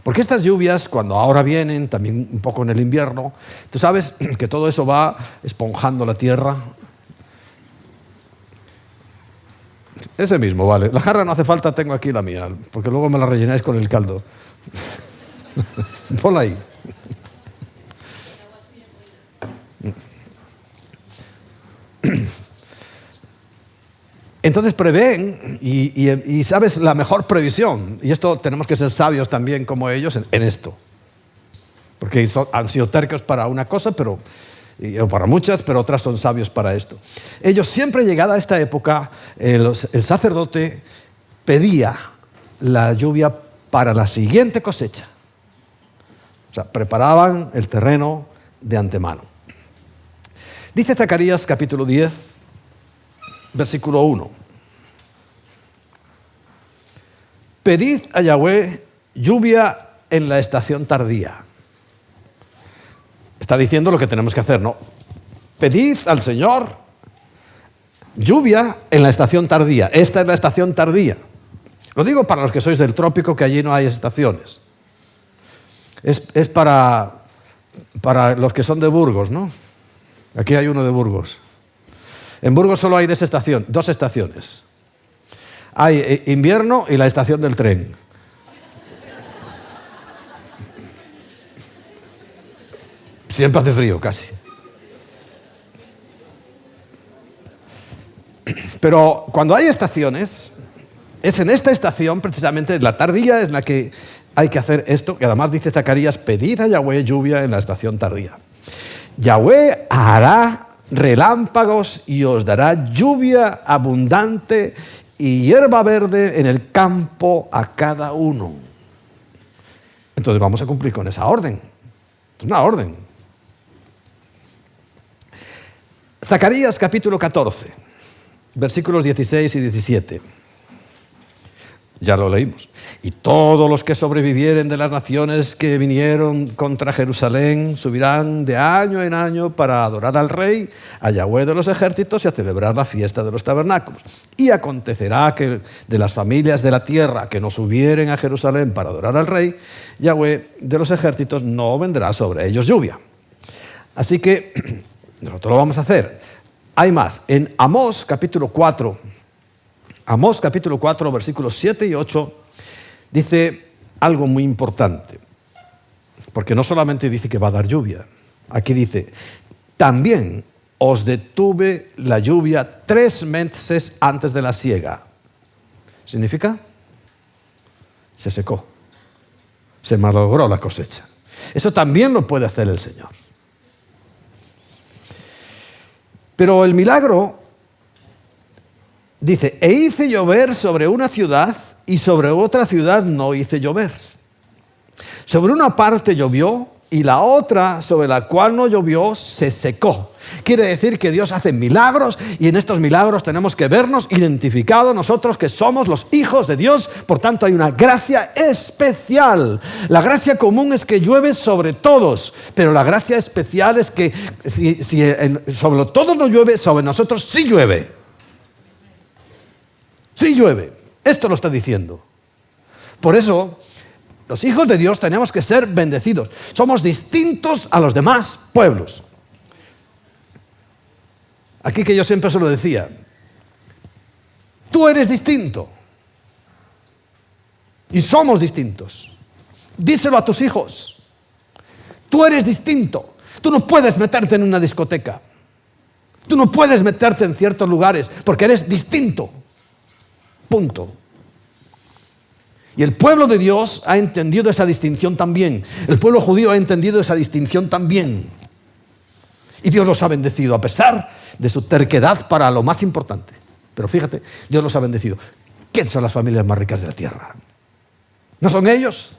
Porque estas lluvias, cuando ahora vienen, también un poco en el invierno, tú sabes que todo eso va esponjando la tierra. Ese mismo, vale. La jarra no hace falta, tengo aquí la mía, porque luego me la rellenáis con el caldo. Ponla ahí. Entonces prevén y sabes la mejor previsión. Y esto tenemos que ser sabios también como ellos en esto. Porque han sido tercos para una cosa, o para muchas, pero otras son sabios para esto. Ellos siempre, llegada a esta época, el sacerdote pedía la lluvia para la siguiente cosecha. O sea, preparaban el terreno de antemano. Dice Zacarías capítulo 10, versículo 1. Pedid a Yahweh lluvia en la estación tardía. Está diciendo lo que tenemos que hacer, ¿no? Pedid al Señor lluvia en la estación tardía. Esta es la estación tardía. Lo digo para los que sois del trópico, que allí no hay estaciones. Es para los que son de Burgos, ¿no? Aquí hay uno de Burgos. En Burgos solo hay dos estaciones. Hay invierno y la estación del tren. Siempre hace frío, casi. Pero cuando hay estaciones, es en esta estación, precisamente la tardía, es la que hay que hacer esto, que además dice Zacarías, pedid a Yahweh lluvia en la estación tardía. Yahweh hará relámpagos y os dará lluvia abundante y hierba verde en el campo a cada uno. Entonces vamos a cumplir con esa orden. Es una orden. Zacarías capítulo 14, versículos 16 y 17. Ya lo leímos. Y todos los que sobrevivieren de las naciones que vinieron contra Jerusalén subirán de año en año para adorar al Rey, a Yahweh de los ejércitos y a celebrar la fiesta de los tabernáculos. Y acontecerá que de las familias de la tierra que no subieren a Jerusalén para adorar al Rey, Yahweh de los ejércitos no vendrá sobre ellos lluvia. Así que nosotros lo vamos a hacer. Hay más. En Amós capítulo 4, versículos 7 y 8, dice algo muy importante. Porque no solamente dice que va a dar lluvia. Aquí dice, también os detuve la lluvia 3 meses antes de la siega. ¿Significa? Se secó. Se malogró la cosecha. Eso también lo puede hacer el Señor. Pero el milagro dice, e hice llover sobre una ciudad y sobre otra ciudad no hice llover. Sobre una parte llovió y la otra sobre la cual no llovió se secó. Quiere decir que Dios hace milagros y en estos milagros tenemos que vernos identificados nosotros que somos los hijos de Dios. Por tanto hay una gracia especial. La gracia común es que llueve sobre todos, pero la gracia especial es que si sobre todos no llueve, sobre nosotros sí llueve. Sí llueve. Esto lo está diciendo. Por eso, los hijos de Dios tenemos que ser bendecidos. Somos distintos a los demás pueblos. Aquí que yo siempre se lo decía. Tú eres distinto. Y somos distintos. Díselo a tus hijos. Tú eres distinto. Tú no puedes meterte en una discoteca. Tú no puedes meterte en ciertos lugares porque eres distinto. Punto. Y el pueblo de Dios ha entendido esa distinción también. El pueblo judío ha entendido esa distinción también. Y Dios los ha bendecido a pesar de su terquedad para lo más importante. Pero fíjate, Dios los ha bendecido. ¿Quién son las familias más ricas de la tierra? ¿No son ellos?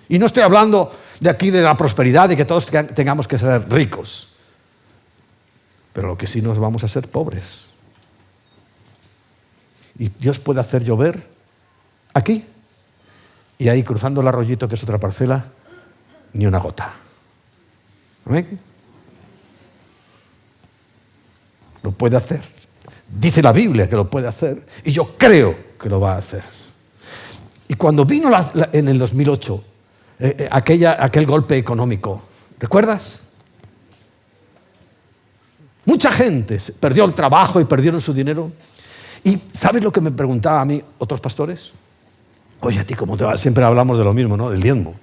Y no estoy hablando de aquí de la prosperidad y que todos tengamos que ser ricos. Pero lo que sí nos vamos a ser pobres. Y Dios puede hacer llover aquí y ahí cruzando el arroyito, que es otra parcela, ni una gota. ¿Amén? Lo puede hacer. Dice la Biblia que lo puede hacer y yo creo que lo va a hacer. Y cuando vino en el 2008 aquel golpe económico, ¿recuerdas? Mucha gente perdió el trabajo y perdieron su dinero. ¿Y sabes lo que me preguntaban a mí otros pastores? Oye, ¿a ti cómo te va? Siempre hablamos de lo mismo, ¿no? Del diezmo.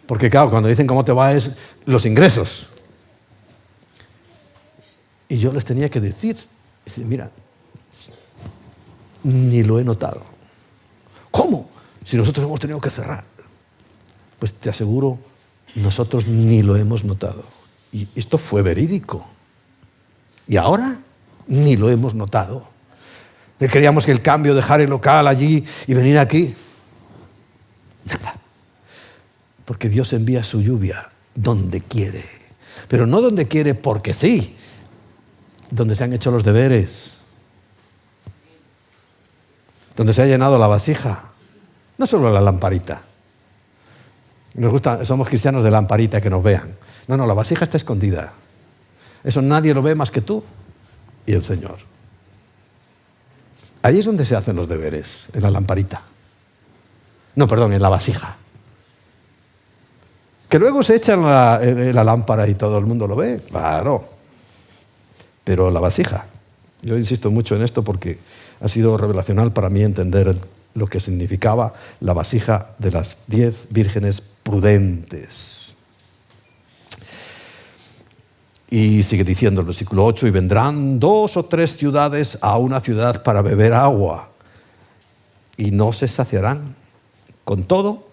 Porque claro, cuando dicen cómo te va es los ingresos. Y yo les tenía que decir, mira, ni lo he notado. ¿Cómo? Si nosotros hemos tenido que cerrar. Pues te aseguro, nosotros ni lo hemos notado. Y esto fue verídico. Y ahora ni lo hemos notado. Queríamos que el cambio, dejar el local allí y venir aquí. Nada. Porque Dios envía su lluvia donde quiere. Pero no donde quiere porque sí. Donde se han hecho los deberes. donde se ha llenado la vasija. No solo la lamparita. Nos gusta, somos cristianos de lamparita, que nos vean. No, la vasija está escondida. Eso nadie lo ve más que tú y el Señor. Ahí es donde se hacen los deberes, en la lamparita. No, perdón, en la vasija. Que luego se echa en la lámpara y todo el mundo lo ve, claro. Pero la vasija. Yo insisto mucho en esto porque ha sido revelacional para mí entender lo que significaba la vasija de las 10 vírgenes prudentes. Y sigue diciendo el versículo 8, y vendrán 2 o 3 ciudades a una ciudad para beber agua, y no se saciarán. Con todo,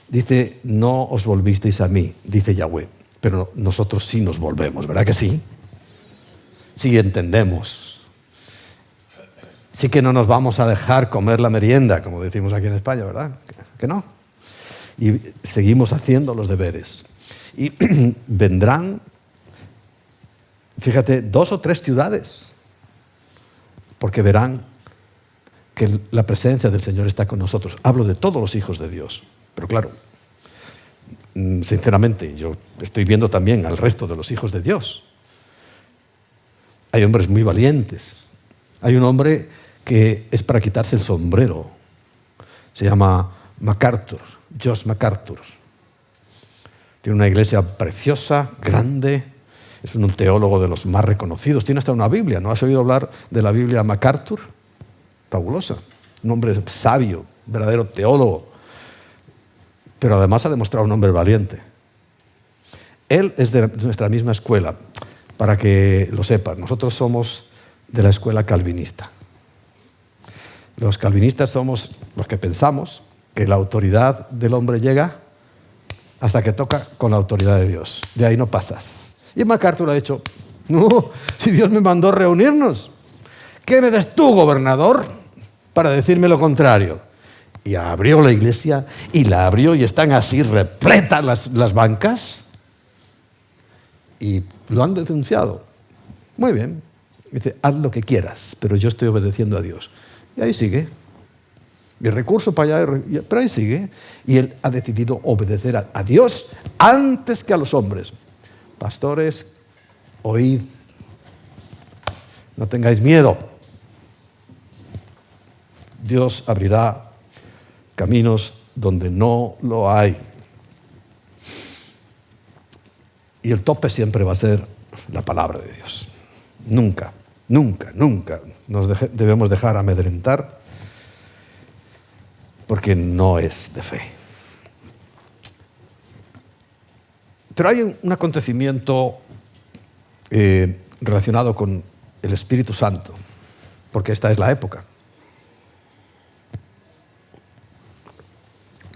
dice, no os volvisteis a mí, dice Yahweh, pero nosotros sí nos volvemos, ¿verdad que sí? Sí entendemos. Sí que no nos vamos a dejar comer la merienda, como decimos aquí en España, ¿verdad? Que no. Y seguimos haciendo los deberes. Y vendrán, fíjate, 2 o 3 ciudades, porque verán que la presencia del Señor está con nosotros. Hablo de todos los hijos de Dios. Pero claro, sinceramente, yo estoy viendo también al resto de los hijos de Dios. Hay hombres muy valientes. Hay un hombre que es para quitarse el sombrero. Se llama MacArthur, Josh MacArthur. Tiene una iglesia preciosa, grande. Es un teólogo de los más reconocidos. Tiene hasta una Biblia. ¿No has oído hablar de la Biblia MacArthur? Fabulosa. Un hombre sabio, verdadero teólogo. Pero además ha demostrado un hombre valiente. Él es de nuestra misma escuela, para que lo sepas. Nosotros somos de la escuela calvinista. Los calvinistas somos los que pensamos que la autoridad del hombre llega hasta que toca con la autoridad de Dios. De ahí no pasas. Y MacArthur ha dicho, no, si Dios me mandó reunirnos, ¿quién eres tú, gobernador, para decirme lo contrario? Y abrió la iglesia, y la abrió, y están así repletas las bancas, y lo han denunciado. Muy bien. Dice, haz lo que quieras, pero yo estoy obedeciendo a Dios. Y ahí sigue. Y el recurso para allá, pero ahí sigue. Y él ha decidido obedecer a Dios antes que a los hombres. Pastores, oíd, no tengáis miedo. Dios abrirá caminos donde no lo hay. Y el tope siempre va a ser la palabra de Dios. Nunca, nunca, nunca nos debemos dejar amedrentar, porque no es de fe. Pero hay un acontecimiento relacionado con el Espíritu Santo, porque esta es la época.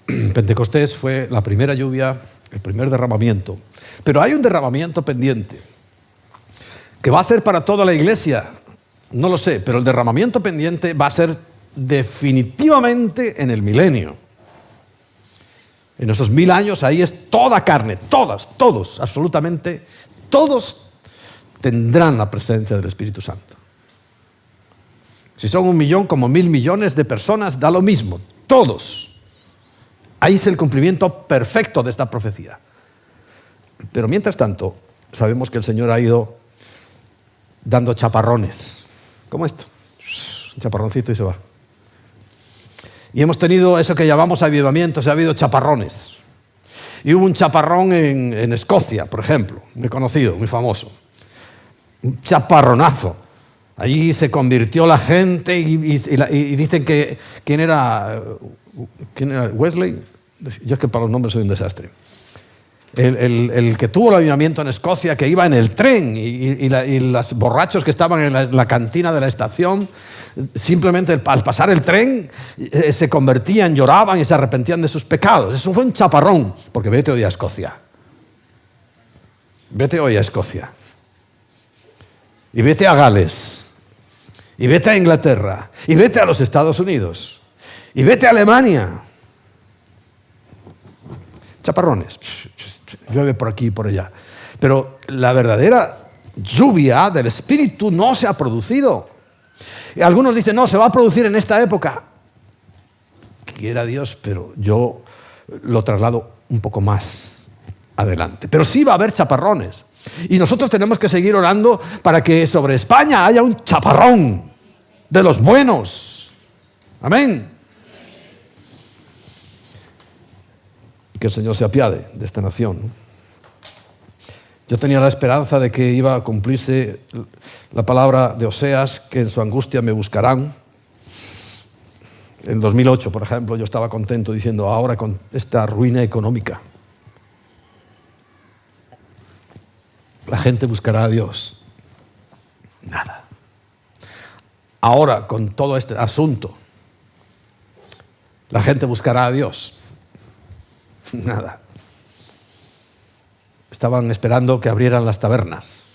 Pentecostés fue la primera lluvia, el primer derramamiento. Pero hay un derramamiento pendiente, que va a ser para toda la iglesia. No lo sé, pero el derramamiento pendiente va a ser definitivamente en el milenio. En esos 1000 años, ahí es toda carne, todos, absolutamente, todos tendrán la presencia del Espíritu Santo. Si son 1 millón, como 1000 millones de personas, da lo mismo, todos. Ahí es el cumplimiento perfecto de esta profecía. Pero mientras tanto, sabemos que el Señor ha ido dando chaparrones, como esto, un chaparroncito y se va. Y hemos tenido eso que llamamos avivamientos, ha habido chaparrones. Y hubo un chaparrón en Escocia, por ejemplo, muy conocido, muy famoso. Un chaparronazo. Allí se convirtió la gente y dicen que ¿quién era Wesley? Yo es que para los nombres soy un desastre. El que tuvo el avivamiento en Escocia, que iba en el tren y los borrachos que estaban en la cantina de la estación, simplemente al pasar el tren se convertían, lloraban y se arrepentían de sus pecados. Eso fue un chaparrón, porque vete hoy a Escocia. Vete hoy a Escocia. Y vete a Gales. Y vete a Inglaterra. Y vete a los Estados Unidos. Y vete a Alemania. Chaparrones. Llueve por aquí y por allá. Pero la verdadera lluvia del Espíritu no se ha producido. Y algunos dicen, no, se va a producir en esta época. Quiera Dios, pero yo lo traslado un poco más adelante. Pero sí va a haber chaparrones. Y nosotros tenemos que seguir orando para que sobre España haya un chaparrón de los buenos. Amén. Que el Señor se apiade de esta nación. Yo tenía la esperanza de que iba a cumplirse la palabra de Oseas, que en su angustia me buscarán. En 2008, por ejemplo, yo estaba contento diciendo, ahora con esta ruina económica, la gente buscará a Dios. Nada. Ahora, con todo este asunto, la gente buscará a Dios. Nada. Estaban esperando que abrieran las tabernas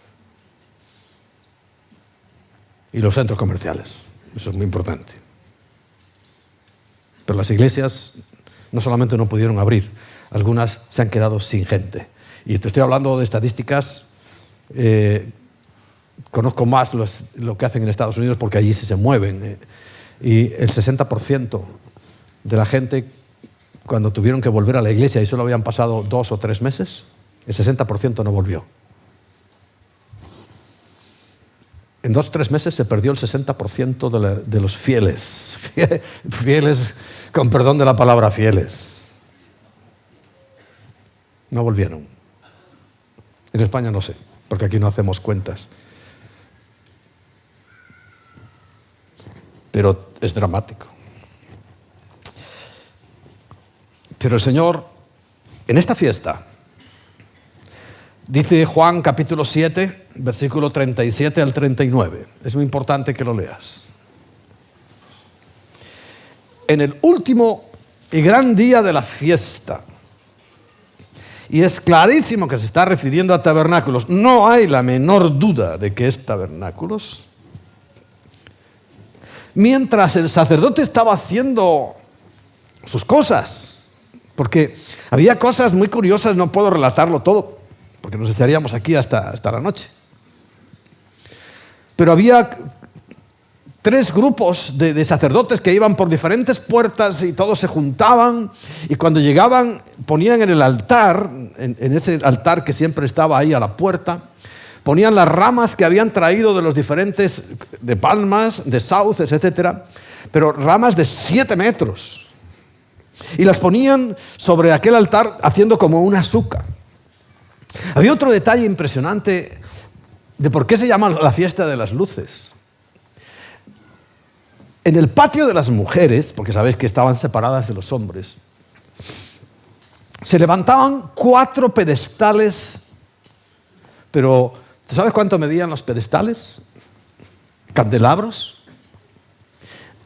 y los centros comerciales. Eso es muy importante. Pero las iglesias no solamente no pudieron abrir, algunas se han quedado sin gente. Y te estoy hablando de estadísticas. Conozco más lo que hacen en Estados Unidos porque allí sí se mueven. Y el 60% de la gente, cuando tuvieron que volver a la iglesia y solo habían pasado 2 o 3 meses, el 60% no volvió. En 2 o 3 meses se perdió el 60% de los fieles. Fieles, con perdón de la palabra fieles. No volvieron. En España no sé, porque aquí no hacemos cuentas. Pero es dramático. Pero el Señor, en esta fiesta, dice Juan capítulo 7, versículo 37 al 39. Es muy importante que lo leas. En el último y gran día de la fiesta, y es clarísimo que se está refiriendo a tabernáculos, no hay la menor duda de que es tabernáculos. Mientras el sacerdote estaba haciendo sus cosas, porque había cosas muy curiosas, no puedo relatarlo todo, porque nos estaríamos aquí hasta la noche. Pero había 3 grupos de sacerdotes que iban por diferentes puertas y todos se juntaban, y cuando llegaban ponían en el altar, en ese altar que siempre estaba ahí a la puerta, ponían las ramas que habían traído de los diferentes, de palmas, de sauces, etcétera, pero ramas de 7 metros. Y las ponían sobre aquel altar haciendo como un azúcar. Había otro detalle impresionante de por qué se llama la fiesta de las luces. En el patio de las mujeres, porque sabéis que estaban separadas de los hombres, se levantaban 4 pedestales, pero ¿sabes cuánto medían los pedestales? Candelabros.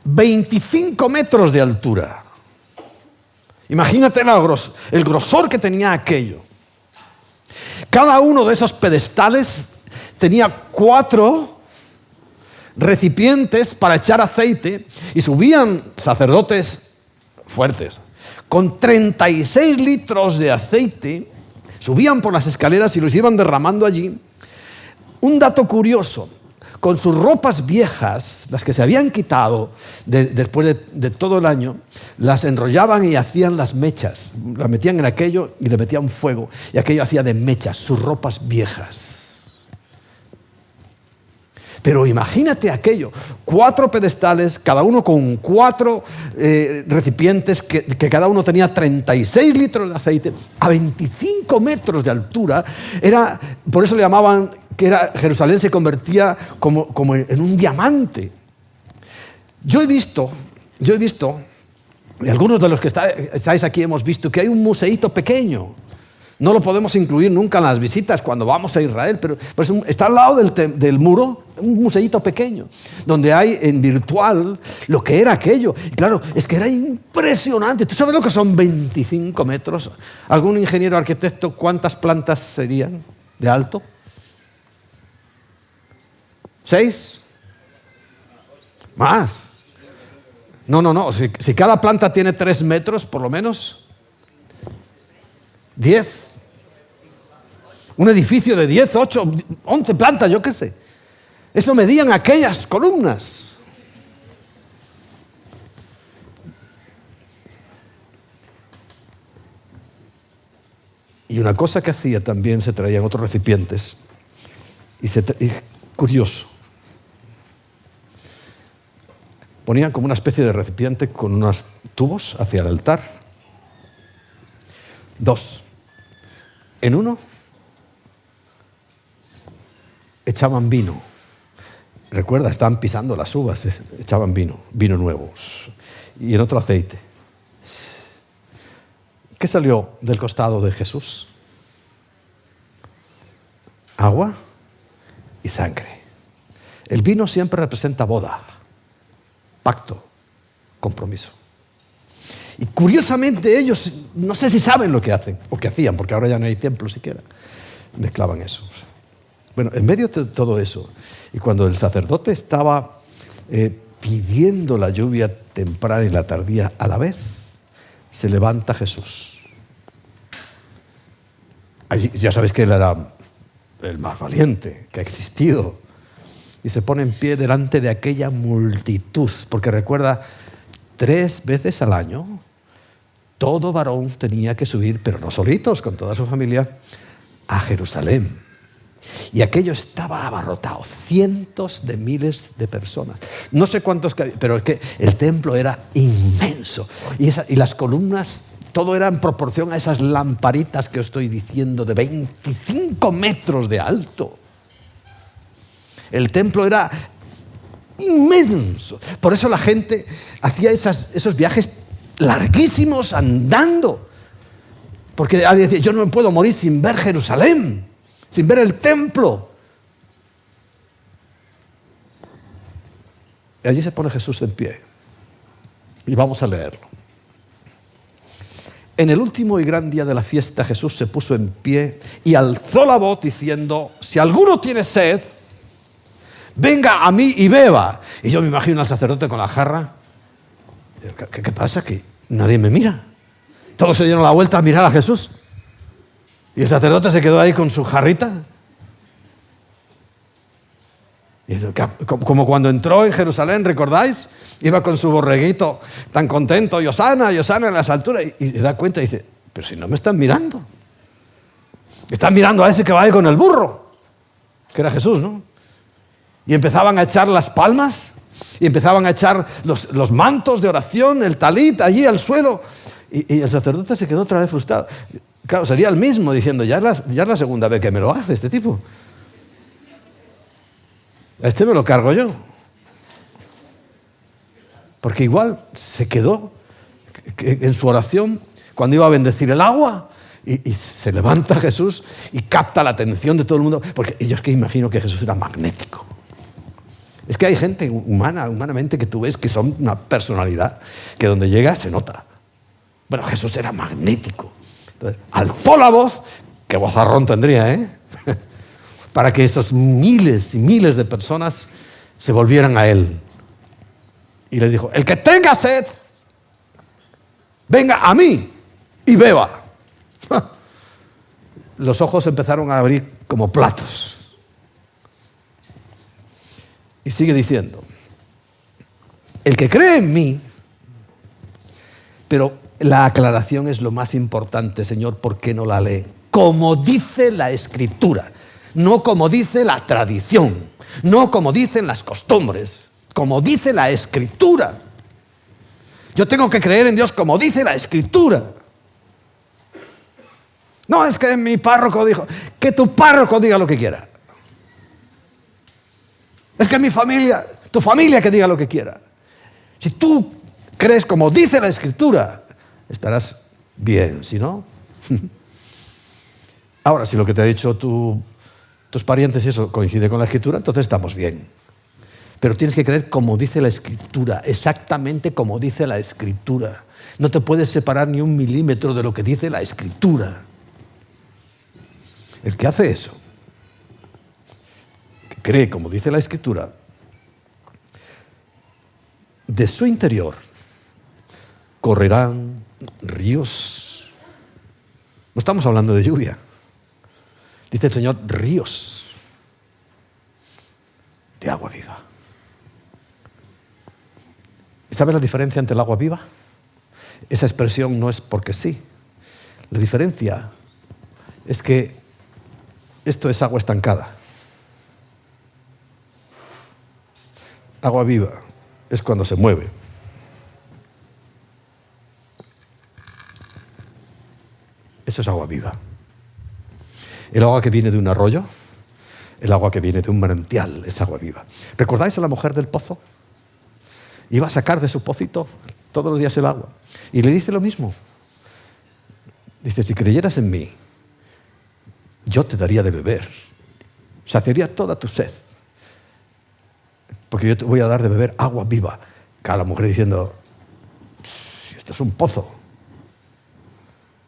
25 metros de altura. Imagínate el grosor que tenía aquello. Cada uno de esos pedestales tenía 4 recipientes para echar aceite, y subían sacerdotes fuertes con 36 litros de aceite, subían por las escaleras y los iban derramando allí. Un dato curioso: con sus ropas viejas, las que se habían quitado después de todo el año, las enrollaban y hacían las mechas. Las metían en aquello y le metían fuego, y aquello hacía de mechas sus ropas viejas. Pero imagínate aquello, 4 pedestales, cada uno con 4 recipientes, que cada uno tenía 36 litros de aceite, a 25 metros de altura. Por eso le llamaban que Jerusalén se convertía como en un diamante. Yo he visto, y algunos de los que estáis aquí hemos visto, que hay un museíto pequeño. No lo podemos incluir nunca en las visitas cuando vamos a Israel, pero pues está al lado del muro un museíto pequeño, donde hay en virtual lo que era aquello. Y claro, es que era impresionante. ¿Tú sabes lo que son 25 metros? ¿Algún ingeniero arquitecto cuántas plantas serían de alto? ¿6? Más. No. Si cada planta tiene 3 metros, por lo menos. 10. Un edificio de 10, 8, 11 plantas, yo qué sé. Eso medían aquellas columnas. Y una cosa que hacía también, se traían otros recipientes. Y curioso. Ponían como una especie de recipiente con unos tubos hacia el altar. 2. En uno echaban vino. Recuerda, estaban pisando las uvas, echaban vino nuevo. Y en otro aceite. ¿Qué salió del costado de Jesús? Agua y sangre. El vino siempre representa boda, pacto, compromiso. Y curiosamente ellos, no sé si saben lo que hacen, o que hacían, porque ahora ya no hay templo siquiera, mezclaban eso. Bueno, en medio de todo eso, y cuando el sacerdote estaba pidiendo la lluvia temprana y la tardía a la vez, se levanta Jesús. Allí, ya sabéis que él era el más valiente que ha existido. Y se pone en pie delante de aquella multitud, porque recuerda, 3 veces al año, todo varón tenía que subir, pero no solitos, con toda su familia, a Jerusalén. Y aquello estaba abarrotado, cientos de miles de personas. No sé cuántos, pero es que el templo era inmenso. Y las columnas, todo era en proporción a esas lamparitas que os estoy diciendo, de 25 metros de alto. El templo era inmenso. Por eso la gente hacía esos viajes larguísimos andando. Porque decía, yo no me puedo morir sin ver Jerusalén, sin ver el templo. Y allí se pone Jesús en pie. Y vamos a leerlo. En el último y gran día de la fiesta, Jesús se puso en pie y alzó la voz diciendo, si alguno tiene sed, venga a mí y beba. Y yo me imagino al sacerdote con la jarra. ¿Qué pasa? Que nadie me mira. Todos se dieron la vuelta a mirar a Jesús. Y el sacerdote se quedó ahí con su jarrita. Y como cuando entró en Jerusalén, ¿recordáis? Iba con su borreguito tan contento, y Hosana en las alturas. Y se da cuenta y dice, pero si no me están mirando. Están mirando a ese que va ahí con el burro, que era Jesús, ¿no? Y empezaban a echar las palmas, y empezaban a echar los mantos de oración, el talit allí al suelo. Y el sacerdote se quedó otra vez frustrado. Claro, sería el mismo diciendo, ya es la segunda vez que me lo hace este tipo. Este me lo cargo yo. Porque igual se quedó en su oración cuando iba a bendecir el agua y se levanta Jesús y capta la atención de todo el mundo. Porque yo es que imagino que Jesús era magnético. Es que hay gente humanamente que tú ves que son una personalidad que donde llega se nota. Bueno, Jesús era magnético. Entonces, alzó la voz, qué vozarrón tendría, para que esos miles y miles de personas se volvieran a él. Y les dijo, el que tenga sed, venga a mí y beba. Los ojos empezaron a abrir como platos. Y sigue diciendo, el que cree en mí, pero la aclaración es lo más importante, Señor, ¿por qué no la lee? Como dice la Escritura, no como dice la tradición, no como dicen las costumbres, como dice la Escritura. Yo tengo que creer en Dios como dice la Escritura. No es que mi párroco dijo, que tu párroco diga lo que quiera. Es que mi familia, tu familia que diga lo que quiera. Si tú crees como dice la Escritura, estarás bien, si no. Ahora, si lo que te ha dicho tus parientes y eso coincide con la Escritura, entonces estamos bien. Pero tienes que creer como dice la Escritura, exactamente como dice la Escritura. No te puedes separar ni 1 milímetro de lo que dice la Escritura. El que hace eso, que cree como dice la Escritura, de su interior correrán ríos. No estamos hablando de lluvia. Dice el Señor, ríos de agua viva. ¿Sabes la diferencia entre el agua viva? Esa expresión no es porque sí. La diferencia es que esto es agua estancada. Agua viva es cuando se mueve. Eso es agua viva. El agua que viene de un arroyo, el agua que viene de un manantial, es agua viva. ¿Recordáis a la mujer del pozo? Iba a sacar de su pocito todos los días el agua. Y le dice lo mismo. Dice, si creyeras en mí, yo te daría de beber. Saciaría toda tu sed. Porque yo te voy a dar de beber agua viva. Cada la mujer diciendo, esto es un pozo.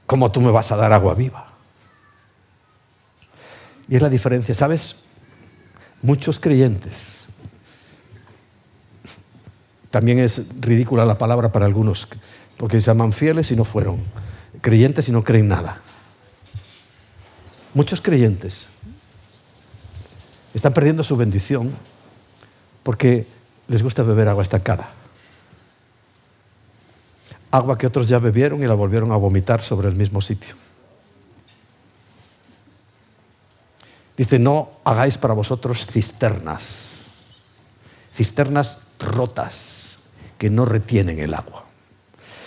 ¿Cómo tú me vas a dar agua viva? Y es la diferencia, ¿sabes? Muchos creyentes, también es ridícula la palabra para algunos, porque se llaman fieles y no fueron, creyentes y no creen nada. Muchos creyentes están perdiendo su bendición porque les gusta beber agua estancada. Agua que otros ya bebieron y la volvieron a vomitar sobre el mismo sitio. Dice, no hagáis para vosotros cisternas rotas que no retienen el agua,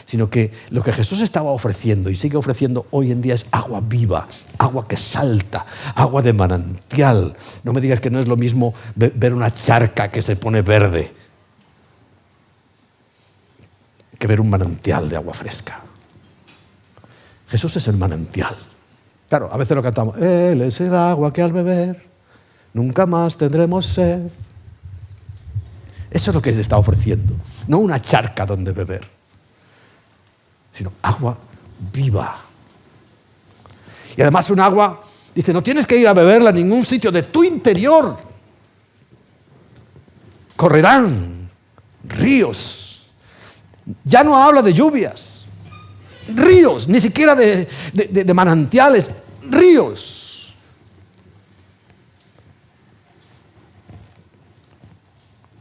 sino que lo que Jesús estaba ofreciendo y sigue ofreciendo hoy en día es agua viva, agua que salta, agua de manantial. No me digas que no es lo mismo ver una charca que se pone verde que ver un manantial de agua fresca. Jesús es el manantial. Claro, a veces lo cantamos, Él es el agua que al beber nunca más tendremos sed. Eso es lo que Él está ofreciendo, no una charca donde beber, sino agua viva. Y además un agua, dice, no tienes que ir a beberla a ningún sitio, de tu interior correrán ríos. Ya no habla de lluvias. Ríos, ni siquiera de manantiales, ríos.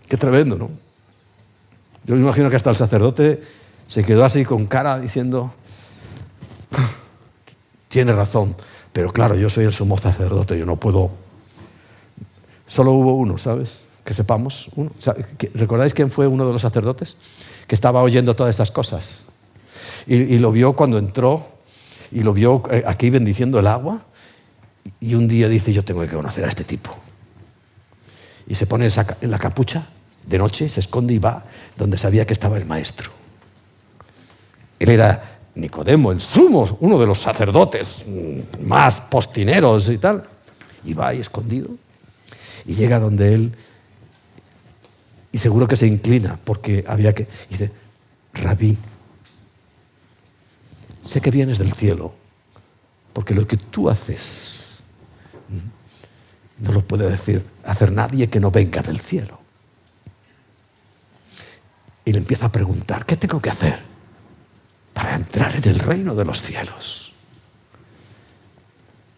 Qué tremendo, ¿no? Yo me imagino que hasta el sacerdote se quedó así con cara diciendo, tiene razón, pero claro, yo soy el sumo sacerdote, yo no puedo. Solo hubo uno, ¿sabes? Que sepamos. Uno. ¿Recordáis quién fue uno de los sacerdotes? Que estaba oyendo todas esas cosas. Y lo vio cuando entró, y lo vio aquí bendiciendo el agua, y un día dice, yo tengo que conocer a este tipo. Y se pone en la capucha de noche, se esconde y va donde sabía que estaba el maestro. Él era Nicodemo, el sumo, uno de los sacerdotes más postineros y tal. Y va ahí escondido, y llega donde él, y seguro que se inclina, porque había que... Y dice, Rabí, sé que vienes del cielo, porque lo que tú haces no lo puede hacer nadie que no venga del cielo. Y le empieza a preguntar, ¿qué tengo que hacer para entrar en el reino de los cielos?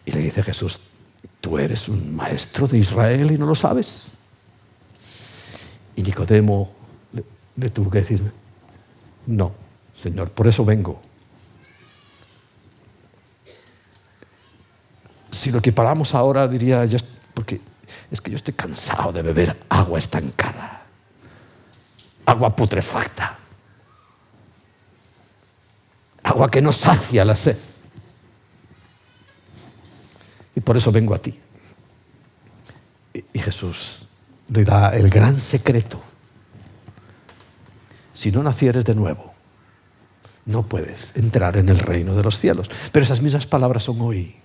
Y le dice Jesús, ¿tú eres un maestro de Israel y no lo sabes? Y Nicodemo le tuvo que decir, no, Señor, por eso vengo. Si lo equiparamos ahora, diría, porque es que yo estoy cansado de beber agua estancada, agua putrefacta, agua que no sacia la sed. Y por eso vengo a ti. Y Jesús le da el gran secreto. Si no nacieres de nuevo, no puedes entrar en el reino de los cielos. Pero esas mismas palabras son hoy.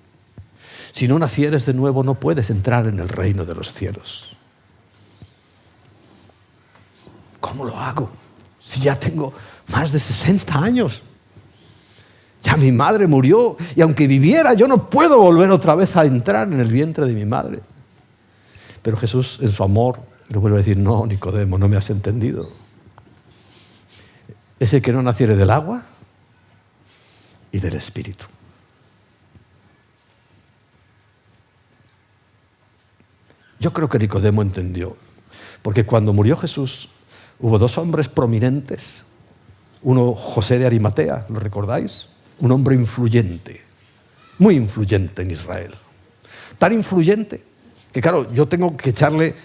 Si no nacieres de nuevo, no puedes entrar en el reino de los cielos. ¿Cómo lo hago? Si ya tengo más de 60 años. Ya mi madre murió y aunque viviera, yo no puedo volver otra vez a entrar en el vientre de mi madre. Pero Jesús, en su amor, le vuelve a decir, no, Nicodemo, no me has entendido. Es el que no naciere del agua y del Espíritu. Yo creo que Nicodemo entendió, porque cuando murió Jesús hubo dos hombres prominentes, uno José de Arimatea, ¿lo recordáis? Un hombre influyente, muy influyente en Israel. Tan influyente que, claro, yo tengo que echarle,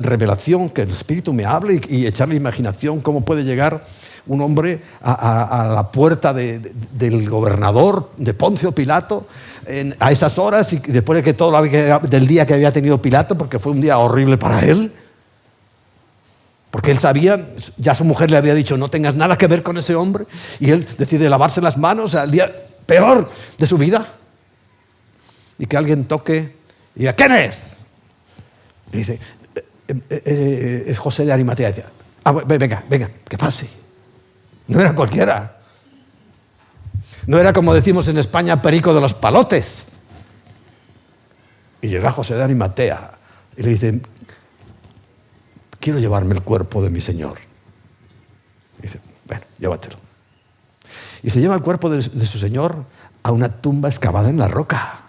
revelación, que el Espíritu me hable y echarle imaginación cómo puede llegar un hombre a la puerta del gobernador de Poncio Pilato a esas horas, y después de que todo del día que había tenido Pilato, porque fue un día horrible para él, porque él sabía, ya su mujer le había dicho, no tengas nada que ver con ese hombre, y él decide lavarse las manos al día peor de su vida, y que alguien toque y diga, ¿quién es? Y dice, es José de Arimatea. Y dice, venga, que pase. No era cualquiera. No era, como decimos en España, perico de los palotes. Y llega José de Arimatea y le dice, quiero llevarme el cuerpo de mi Señor. Y dice, bueno, llévatelo. Y se lleva el cuerpo de su Señor a una tumba excavada en la roca.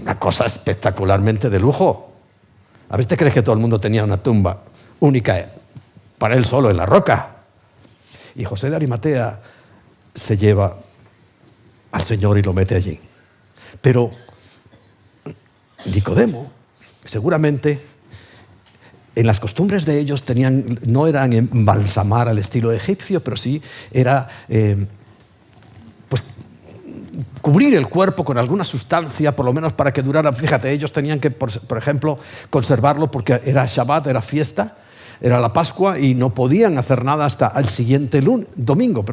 Una cosa espectacularmente de lujo. ¿A veces crees que todo el mundo tenía una tumba única para él solo en la roca? Y José de Arimatea se lleva al Señor y lo mete allí. Pero Nicodemo, seguramente, en las costumbres de ellos no eran embalsamar al estilo egipcio, pero sí era cubrir el cuerpo con alguna sustancia, por lo menos para que durara. Fíjate, ellos tenían que, por ejemplo, conservarlo porque era Shabbat, era fiesta, era la Pascua, y no podían hacer nada hasta el siguiente domingo.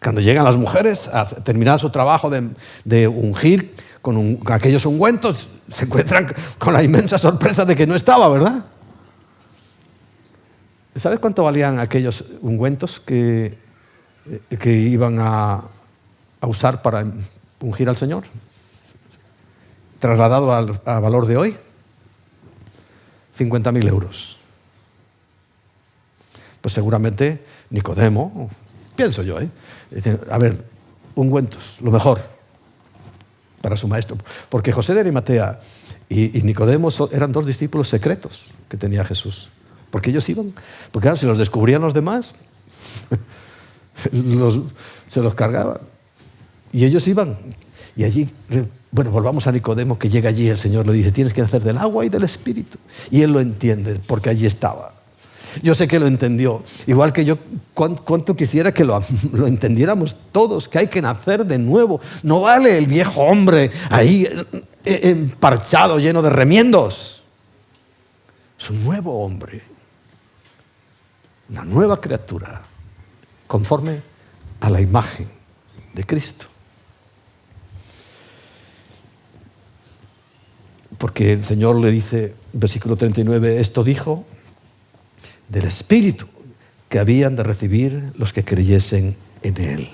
Cuando llegan las mujeres a terminar su trabajo de ungir con aquellos ungüentos, se encuentran con la inmensa sorpresa de que no estaba, ¿verdad? ¿Sabes cuánto valían aquellos ungüentos que iban a usar para ungir al Señor? Trasladado a valor de hoy, 50.000 euros. Pues seguramente Nicodemo, pienso yo, dice, a ver, ungüentos, lo mejor para su maestro. Porque José de Arimatea y Nicodemo eran dos discípulos secretos que tenía Jesús. Porque ellos iban, porque claro, si los descubrían los demás, se los cargaban. Y ellos iban. Y allí, bueno, volvamos a Nicodemo, que llega allí, el Señor le dice, tienes que nacer del agua y del Espíritu. Y él lo entiende, porque allí estaba. Yo sé que lo entendió. Igual que yo, cuánto quisiera que lo entendiéramos todos, que hay que nacer de nuevo. No vale el viejo hombre ahí emparchado, lleno de remiendos. Es un nuevo hombre. Una nueva criatura, conforme a la imagen de Cristo. Porque el Señor le dice, versículo 39, esto dijo del Espíritu que habían de recibir los que creyesen en Él.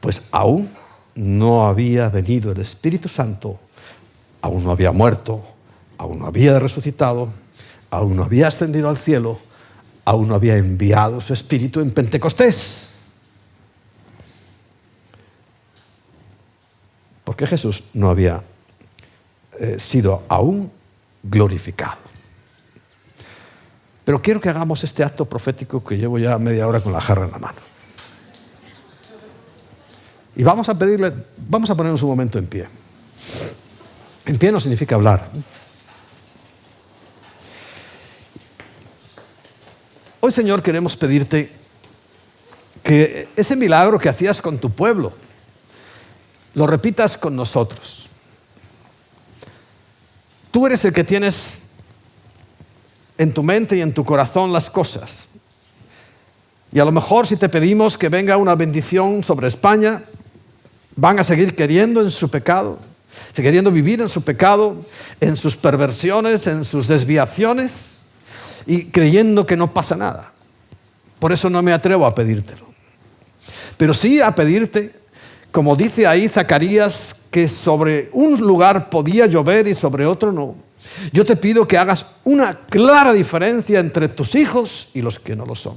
Pues aún no había venido el Espíritu Santo, aún no había muerto, aún no había resucitado, aún no había ascendido al cielo, aún no había enviado su Espíritu en Pentecostés. Porque Jesús no había sido aún glorificado. Pero quiero que hagamos este acto profético, que llevo ya media hora con la jarra en la mano. Y vamos a ponernos un momento en pie. En pie no significa hablar. Hoy, Señor, queremos pedirte que ese milagro que hacías con tu pueblo, lo repitas con nosotros. Tú eres el que tienes en tu mente y en tu corazón las cosas. Y a lo mejor si te pedimos que venga una bendición sobre España, van a seguir queriendo en su pecado, queriendo vivir en su pecado, en sus perversiones, en sus desviaciones, y creyendo que no pasa nada. Por eso no me atrevo a pedírtelo. Pero sí a pedirte, como dice ahí Zacarías, que sobre un lugar podía llover y sobre otro no. Yo te pido que hagas una clara diferencia entre tus hijos y los que no lo son.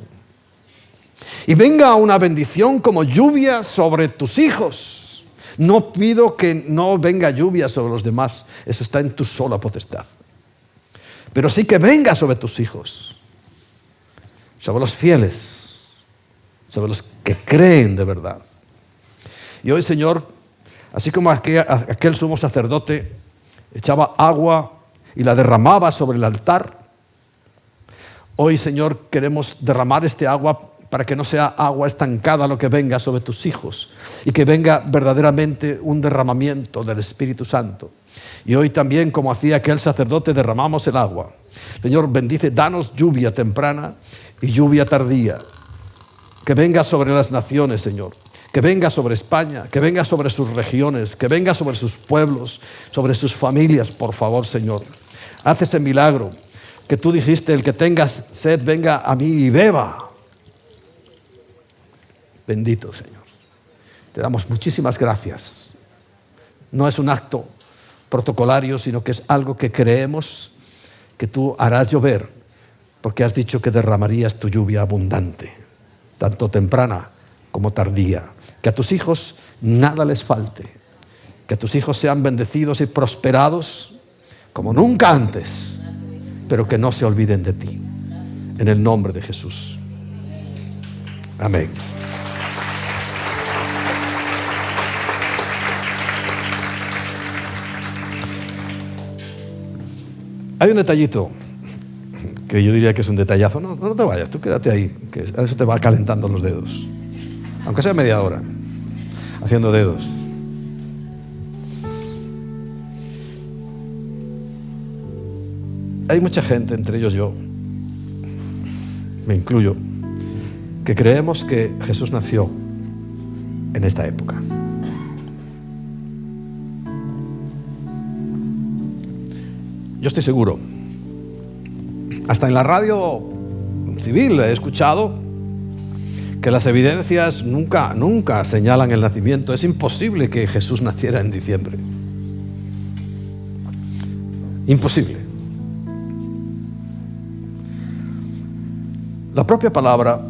Y venga una bendición como lluvia sobre tus hijos. No pido que no venga lluvia sobre los demás. Eso está en tu sola potestad. Pero sí que venga sobre tus hijos, sobre los fieles, sobre los que creen de verdad. Y hoy, Señor, así como aquel sumo sacerdote echaba agua y la derramaba sobre el altar, hoy, Señor, queremos derramar este agua para que no sea agua estancada lo que venga sobre tus hijos y que venga verdaderamente un derramamiento del Espíritu Santo. Y hoy también, como hacía aquel sacerdote, derramamos el agua. Señor, bendice, danos lluvia temprana y lluvia tardía. Que venga sobre las naciones, Señor. Que venga sobre España, que venga sobre sus regiones, que venga sobre sus pueblos, sobre sus familias, por favor, Señor. Haz ese milagro que tú dijiste, el que tenga sed, venga a mí y beba. Bendito, Señor. Te damos muchísimas gracias. No es un acto protocolario, sino que es algo que creemos que tú harás llover, porque has dicho que derramarías tu lluvia abundante, tanto temprana como tardía. Que a tus hijos nada les falte. Que a tus hijos sean bendecidos y prosperados como nunca antes, pero que no se olviden de ti. En el nombre de Jesús. Amén. Hay un detallito que yo diría que es un detallazo. No te vayas, tú quédate ahí, que a eso te va calentando los dedos. Aunque sea media hora, haciendo dedos. Hay mucha gente, entre ellos yo, me incluyo, que creemos que Jesús nació en esta época. Yo estoy seguro, hasta en la radio civil he escuchado que las evidencias nunca señalan el nacimiento. Es imposible que Jesús naciera en diciembre. Imposible. La propia palabra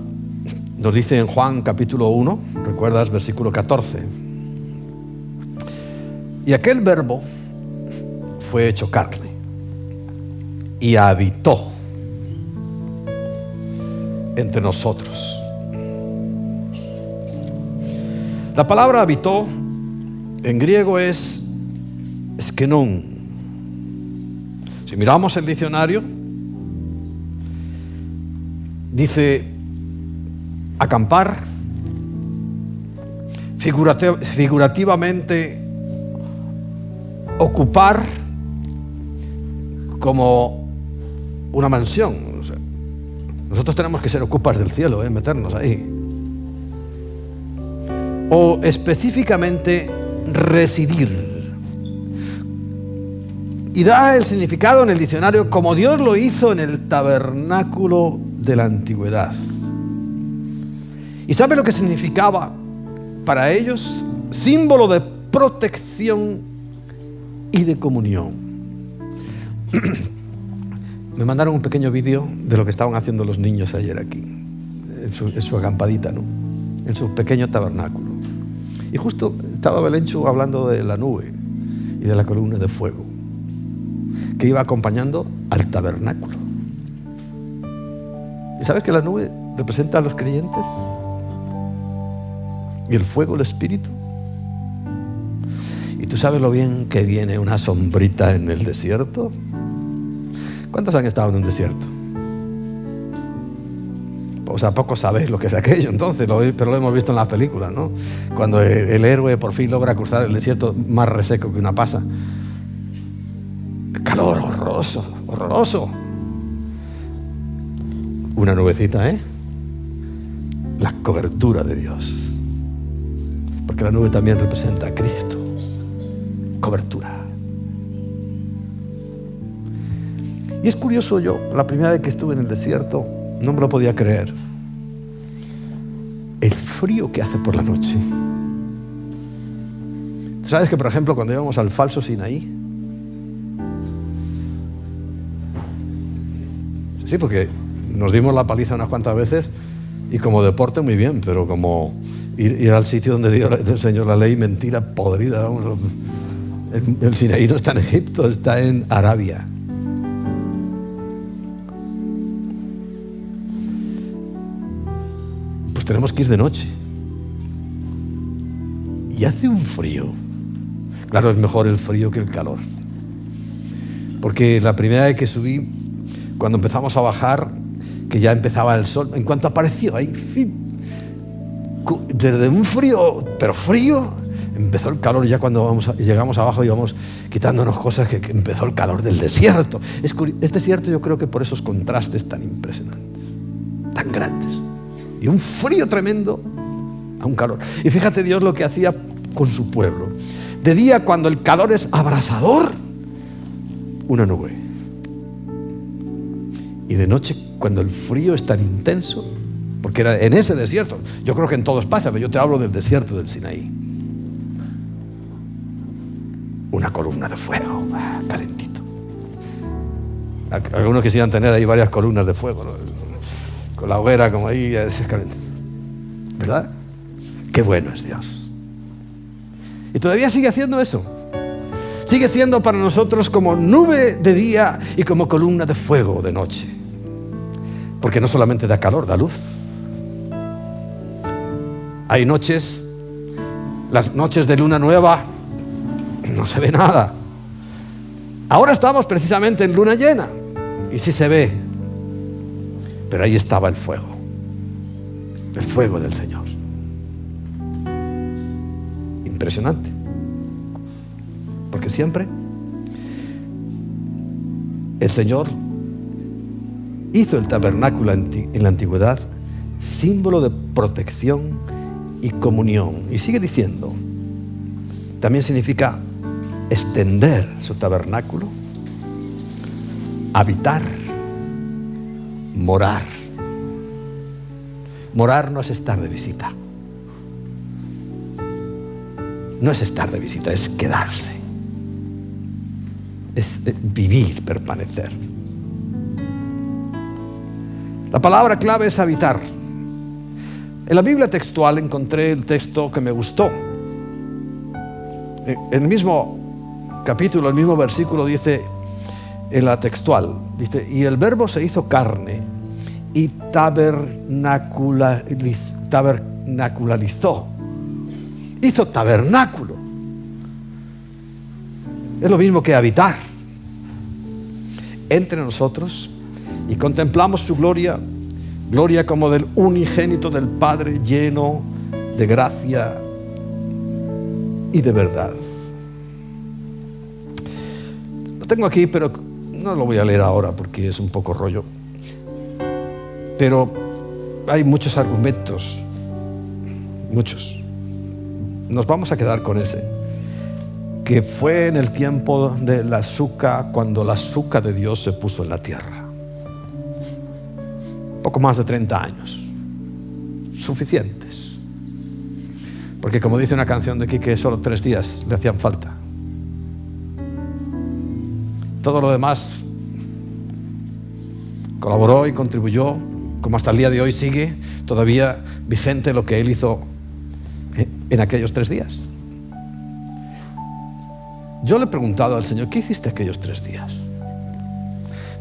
nos dice en Juan capítulo 1, ¿recuerdas? Versículo 14. Y aquel verbo fue hecho carne y habitó entre nosotros. La palabra habitó en griego es skenon. Si miramos el diccionario, dice acampar, figurativamente ocupar como una mansión. O sea, nosotros tenemos que ser ocupas del cielo, meternos ahí. O específicamente residir. Y da el significado en el diccionario como Dios lo hizo en el tabernáculo de la antigüedad. ¿Y sabe lo que significaba para ellos? Símbolo de protección y de comunión. Me mandaron un pequeño vídeo de lo que estaban haciendo los niños ayer aquí, en su acampadita, ¿no? En su pequeño tabernáculo. Y justo estaba Belenchu hablando de la nube y de la columna de fuego que iba acompañando al tabernáculo. ¿Y sabes que la nube representa a los creyentes? Y el fuego, el espíritu. ¿Y tú sabes lo bien que viene una sombrita en el desierto? ¿Cuántos han estado en un desierto? O sea, poco sabéis lo que es aquello entonces, pero lo hemos visto en las películas, ¿no? Cuando el héroe por fin logra cruzar el desierto más reseco que una pasa. Calor horroroso, horroroso. Una nubecita, la cobertura de Dios. Porque la nube también representa a Cristo. Cobertura. Y es curioso, yo la primera vez que estuve en el desierto no me lo podía creer. El frío que hace por la noche. ¿Sabes que, por ejemplo, cuando íbamos al falso Sinaí? Sí, porque nos dimos la paliza unas cuantas veces y como deporte muy bien, pero como ir al sitio donde dio el Señor la ley, mentira podrida. Vamos, el Sinaí no está en Egipto, está en Arabia. tenemos que ir de noche. Y hace un frío. Claro, es mejor el frío que el calor. Porque la primera vez que subí, cuando empezamos a bajar, que ya empezaba el sol, en cuanto apareció ahí, desde un frío, pero frío, empezó el calor. Ya cuando llegamos abajo íbamos quitándonos cosas, que empezó el calor del desierto. Es desierto, yo creo que por esos contrastes tan impresionantes, tan grandes. Y un frío tremendo a un calor. Y fíjate Dios lo que hacía con su pueblo. De día, cuando el calor es abrasador, una nube. Y de noche, cuando el frío es tan intenso, porque era en ese desierto, yo creo que en todos pasa, pero yo te hablo del desierto del Sinaí. Una columna de fuego, calentito. Algunos quisieran tener ahí varias columnas de fuego, ¿no? Con la hoguera como ahí, es calentito. ¿Verdad? Qué bueno es Dios. Y todavía sigue haciendo eso. Sigue siendo para nosotros como nube de día y como columna de fuego de noche. Porque no solamente da calor, da luz. Hay noches, las noches de luna nueva, no se ve nada. Ahora estamos precisamente en luna llena y sí se ve. Pero ahí estaba el fuego del Señor. Impresionante. Porque siempre el Señor hizo el tabernáculo en la antigüedad símbolo de protección y comunión. Y sigue diciendo, también significa extender su tabernáculo, habitar, morar. Morar no es estar de visita. No es estar de visita, es quedarse. Es vivir, permanecer. La palabra clave es habitar. En la Biblia textual encontré el texto que me gustó. En el mismo capítulo, el mismo versículo dice, en la textual, dice, y el verbo se hizo carne y tabernacularizó. Hizo tabernáculo. Es lo mismo que habitar entre nosotros y contemplamos su gloria, gloria como del unigénito del Padre, lleno de gracia y de verdad. Lo tengo aquí, pero no lo voy a leer ahora porque es un poco rollo. Pero hay muchos argumentos, muchos. Nos vamos a quedar con ese, que fue en el tiempo de la azúcar, cuando la azúcar de Dios se puso en la tierra. Poco más de 30 años, suficientes. Porque como dice una canción de Quique, solo 3 días le hacían falta. Todo lo demás colaboró y contribuyó, como hasta el día de hoy sigue todavía vigente lo que él hizo en aquellos 3 días. Yo le he preguntado al Señor, ¿qué hiciste aquellos 3 días?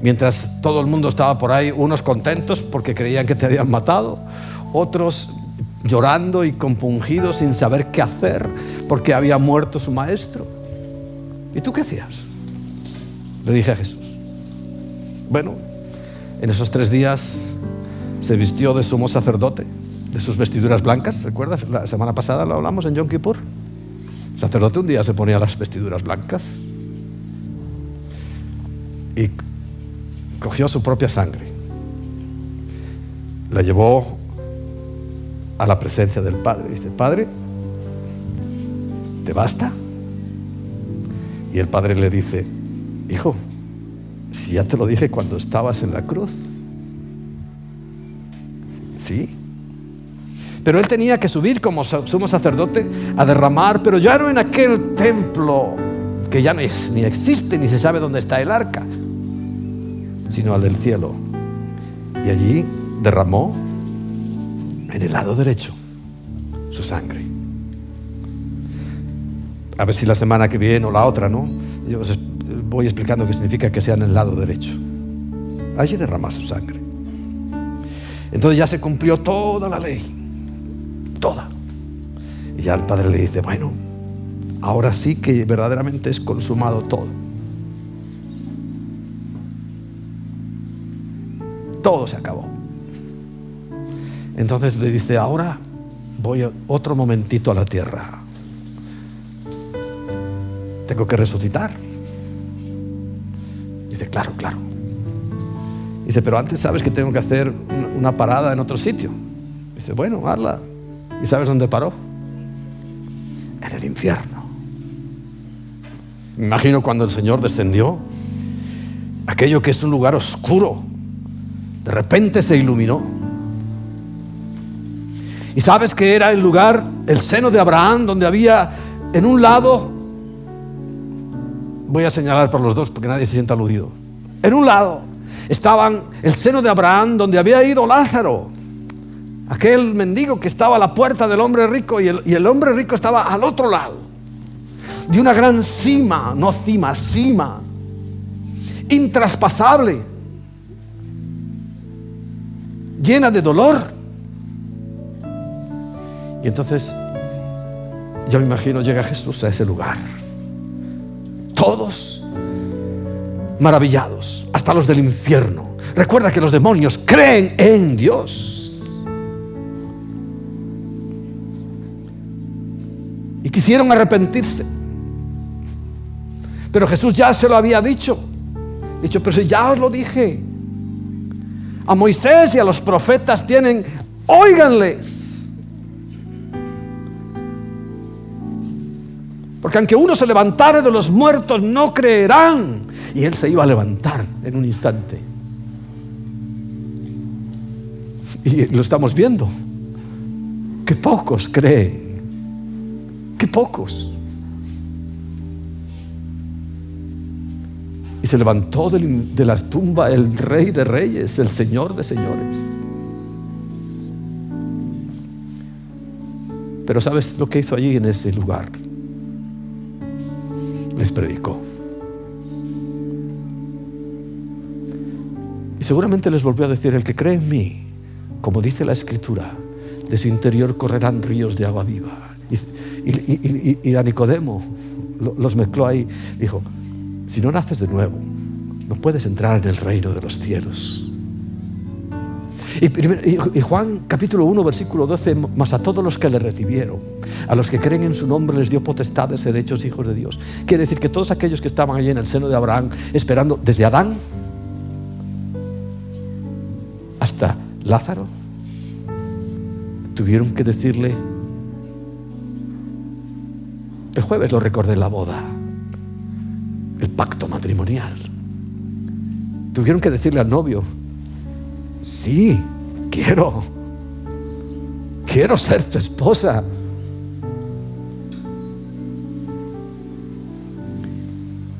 Mientras todo el mundo estaba por ahí, unos contentos porque creían que te habían matado, otros llorando y compungidos sin saber qué hacer porque había muerto su maestro. ¿Y tú qué hacías? Le dije a Jesús. Bueno, en esos 3 días se vistió de sumo sacerdote, de sus vestiduras blancas. ¿Recuerdas? La semana pasada lo hablamos en Yom Kippur. El sacerdote un día se ponía las vestiduras blancas y cogió su propia sangre, la llevó a la presencia del Padre. Dice, Padre, ¿te basta? Y el Padre le dice, hijo, si ya te lo dije cuando estabas en la cruz. Sí. Pero él tenía que subir como sumo sacerdote a derramar, pero ya no en aquel templo que ya ni existe, ni se sabe dónde está el arca, sino al del cielo. Y allí derramó en el lado derecho su sangre. A ver si la semana que viene o la otra, ¿no? Yo os voy explicando qué significa que sea en el lado derecho. Allí derramó su sangre. Entonces ya se cumplió toda la ley. toda. Y ya el padre le dice, bueno, ahora sí que verdaderamente es consumado todo. Todo se acabó. Entonces le dice, ahora voy otro momentito a la tierra. Tengo que resucitar. Dice, claro. Dice, pero antes sabes que tengo que hacer una parada en otro sitio. Dice, bueno, hazla. ¿Y sabes dónde paró? En el infierno. Me imagino cuando el Señor descendió, aquello que es un lugar oscuro, de repente se iluminó. Y sabes que era el lugar, el seno de Abraham, donde había en un lado, voy a señalar por los dos porque nadie se sienta aludido. En un lado estaban el seno de Abraham, donde había ido Lázaro, aquel mendigo que estaba a la puerta del hombre rico, y el hombre rico estaba al otro lado, de una gran cima, no cima, cima, intraspasable, llena de dolor. Y entonces yo me imagino llega Jesús a ese lugar, todos maravillados, hasta los del infierno. Recuerda que los demonios creen en Dios y quisieron arrepentirse, pero Jesús ya se lo había dicho, pero si ya os lo dije, a Moisés y a los profetas tienen, óiganles. Porque aunque uno se levantare de los muertos, no creerán. Y él se iba a levantar en un instante. Y lo estamos viendo. Que pocos creen. Que pocos. Y se levantó de la tumba el Rey de Reyes, el Señor de Señores. Pero ¿sabes lo que hizo allí en ese lugar? Les predicó. Y seguramente les volvió a decir, el que cree en mí, como dice la Escritura, de su interior correrán ríos de agua viva. Y a Nicodemo los mezcló ahí. Dijo, si no naces de nuevo, no puedes entrar en el reino de los cielos. Y Juan capítulo 1 versículo 12, mas a todos los que le recibieron, a los que creen en su nombre, les dio potestad de ser hechos hijos de Dios. Quiere decir que todos aquellos que estaban allí en el seno de Abraham, esperando desde Adán hasta Lázaro, tuvieron que decirle, el jueves lo recordé en la boda, el pacto matrimonial, tuvieron que decirle al novio, sí, quiero ser tu esposa.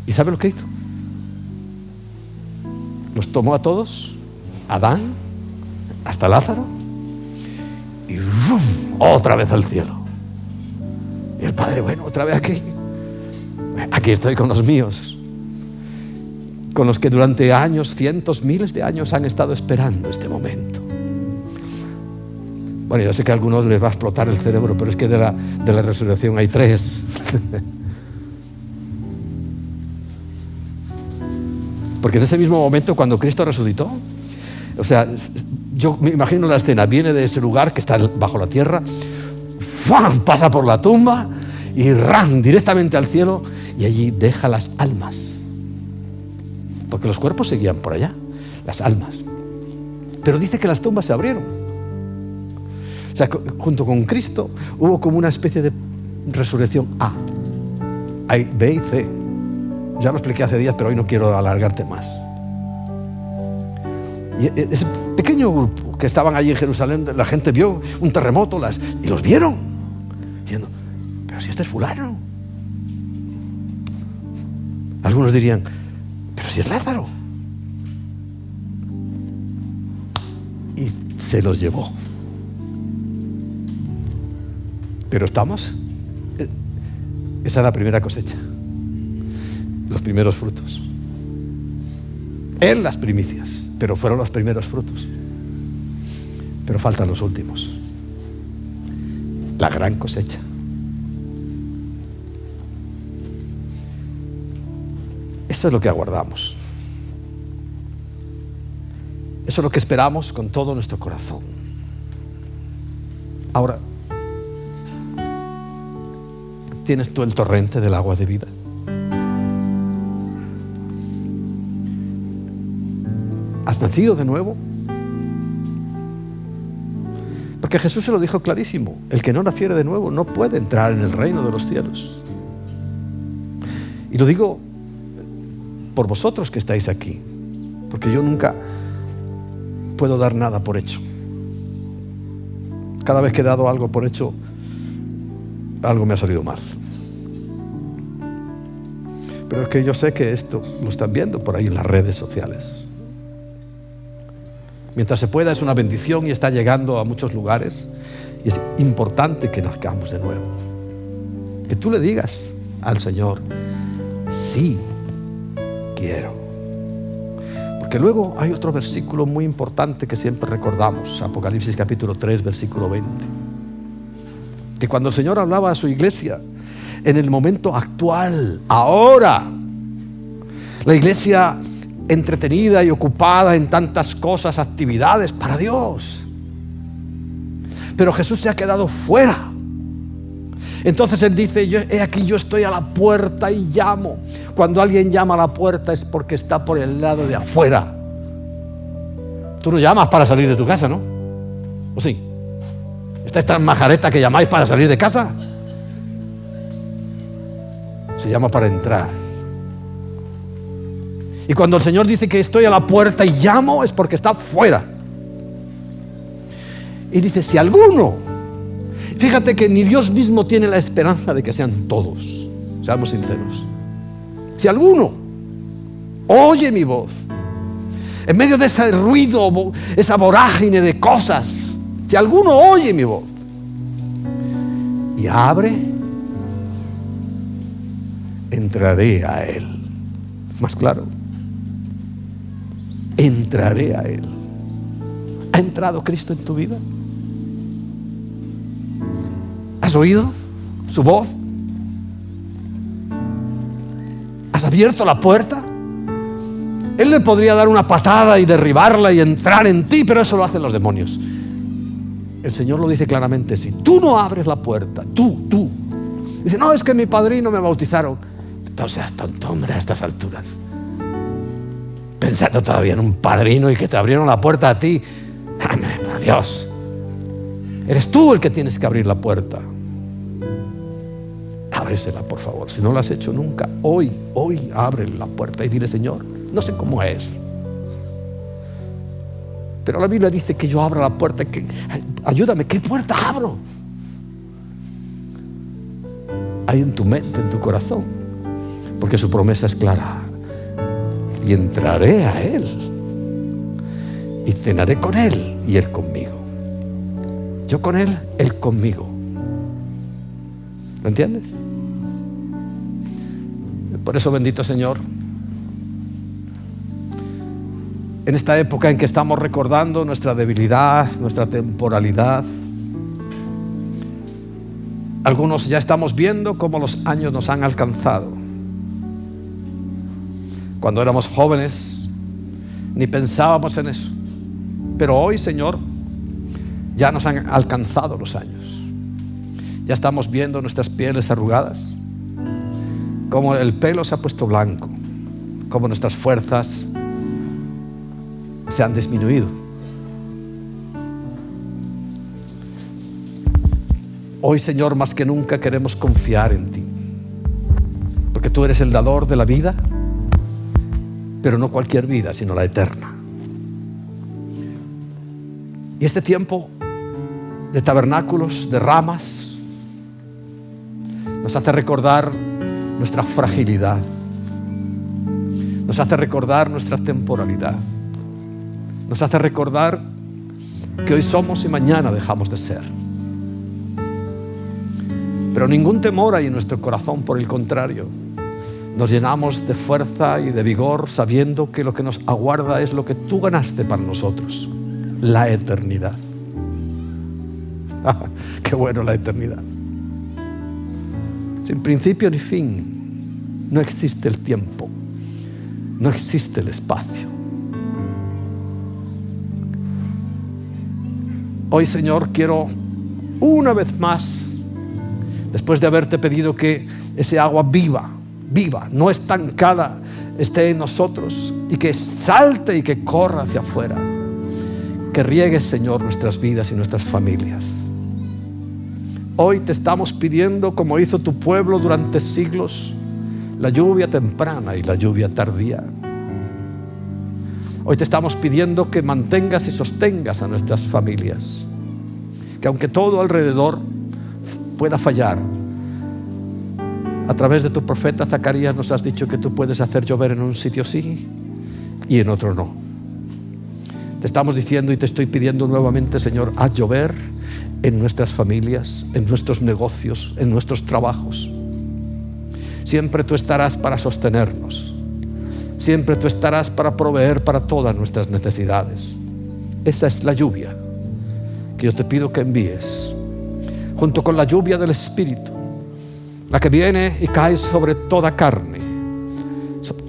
¿Y sabe lo que hizo? Los tomó a todos, Adán, hasta Lázaro, y ¡rum!, otra vez al cielo. Y el Padre, bueno, otra vez aquí estoy con los míos, con los que durante años, cientos, miles de años han estado esperando este momento. Bueno, yo sé que a algunos les va a explotar el cerebro, pero es que de la resurrección hay 3. Porque en ese mismo momento, cuando Cristo resucitó, o sea, yo me imagino la escena, viene de ese lugar que está bajo la tierra, ¡fum!, pasa por la tumba y ¡ram!, directamente al cielo, y allí deja las almas. Porque los cuerpos seguían por allá, las almas. Pero dice que las tumbas se abrieron. O sea, junto con Cristo hubo como una especie de resurrección A. Hay B y C. Ya lo expliqué hace días, pero hoy no quiero alargarte más. Y ese pequeño grupo que estaban allí en Jerusalén, la gente vio un terremoto y los vieron, diciendo, pero si este es fulano. Algunos dirían, pero si es Lázaro. Y se los llevó. Pero esa es la primera cosecha, los primeros frutos. En las primicias, pero fueron los primeros frutos. Pero faltan los últimos. la gran cosecha. Eso es lo que aguardamos. Eso es lo que esperamos con todo nuestro corazón. Ahora, ¿tienes tú el torrente del agua de vida? ¿Has nacido de nuevo? Porque Jesús se lo dijo clarísimo: el que no naciere de nuevo no puede entrar en el reino de los cielos. Y lo digo por vosotros que estáis aquí, porque yo nunca puedo dar nada por hecho. Cada vez que he dado algo por hecho, algo me ha salido mal. Pero es que yo sé que esto lo están viendo por ahí en las redes sociales. Mientras se pueda, es una bendición y está llegando a muchos lugares. Y es importante que nazcamos de nuevo. Que tú le digas al Señor: sí, quiero. Porque luego hay otro versículo muy importante que siempre recordamos, Apocalipsis capítulo 3, versículo 20. Que cuando el Señor hablaba a su iglesia, en el momento actual, ahora, la iglesia entretenida y ocupada en tantas cosas, actividades para Dios, pero Jesús se ha quedado fuera. Entonces Él dice: he aquí, yo estoy a la puerta y llamo. Cuando alguien llama a la puerta es porque está por el lado de afuera. Tú no llamas para salir de tu casa, ¿no? ¿O sí? ¿Esta es tan majareta que llamáis para salir de casa? Se llama para entrar. Y cuando el Señor dice que estoy a la puerta y llamo, es porque está fuera. Y dice: si alguno... Fíjate que ni Dios mismo tiene la esperanza de que sean todos. Seamos sinceros. Si alguno oye mi voz, en medio de ese ruido, esa vorágine de cosas, si alguno oye mi voz y abre, entraré a Él. Más claro, entraré a Él. ¿Ha entrado Cristo en tu vida? ¿Has oído su voz? ¿Has abierto la puerta? Él le podría dar una patada y derribarla y entrar en ti, pero eso lo hacen los demonios. El Señor lo dice claramente: si tú no abres la puerta, tú. Dice: no, es que mi padrino me bautizaron. No seas tonto, hombre, a estas alturas. Pensando todavía en un padrino y que te abrieron la puerta a ti. Hombre, por Dios. Eres tú el que tienes que abrir la puerta. Ábresela, por favor. Si no lo has hecho nunca, hoy abre la puerta y dile: Señor, no sé cómo es, pero la Biblia dice que yo abra la puerta. Ayúdame, ¿qué puerta abro? Hay en tu mente, en tu corazón, porque su promesa es clara: y entraré a Él y cenaré con Él y Él conmigo. Yo con Él, Él conmigo. ¿Lo entiendes? Por eso, bendito Señor, en esta época en que estamos recordando nuestra debilidad, nuestra temporalidad, algunos ya estamos viendo cómo los años nos han alcanzado. Cuando éramos jóvenes ni pensábamos en eso, pero hoy, Señor, ya nos han alcanzado los años. Ya estamos viendo nuestras pieles arrugadas, cómo el pelo se ha puesto blanco, cómo nuestras fuerzas se han disminuido. Hoy, Señor, más que nunca queremos confiar en ti, porque tú eres el dador de la vida, pero no cualquier vida, sino la eterna. Y este tiempo de tabernáculos, de ramas, nos hace recordar nuestra fragilidad, nos hace recordar nuestra temporalidad, nos hace recordar que hoy somos y mañana dejamos de ser. Pero ningún temor hay en nuestro corazón, por el contrario, nos llenamos de fuerza y de vigor, sabiendo que lo que nos aguarda es lo que tú ganaste para nosotros: la eternidad. Qué bueno la eternidad. Sin principio ni fin. No existe el tiempo. No existe el espacio. Hoy, Señor, quiero una vez más, después de haberte pedido que ese agua viva, no estancada, esté en nosotros y que salte y que corra hacia afuera, que riegue, Señor, nuestras vidas y nuestras familias. Hoy te estamos pidiendo, como hizo tu pueblo durante siglos, la lluvia temprana y la lluvia tardía. Hoy te estamos pidiendo que mantengas y sostengas a nuestras familias, que aunque todo alrededor pueda fallar, a través de tu profeta Zacarías nos has dicho que tú puedes hacer llover en un sitio sí y en otro no. Te estamos diciendo y te estoy pidiendo nuevamente, Señor, haz llover en nuestras familias, en nuestros negocios, en nuestros trabajos. Siempre tú estarás para sostenernos. Siempre tú estarás para proveer para todas nuestras necesidades. Esa es la lluvia que yo te pido que envíes, junto con la lluvia del Espíritu, la que viene y cae sobre toda carne.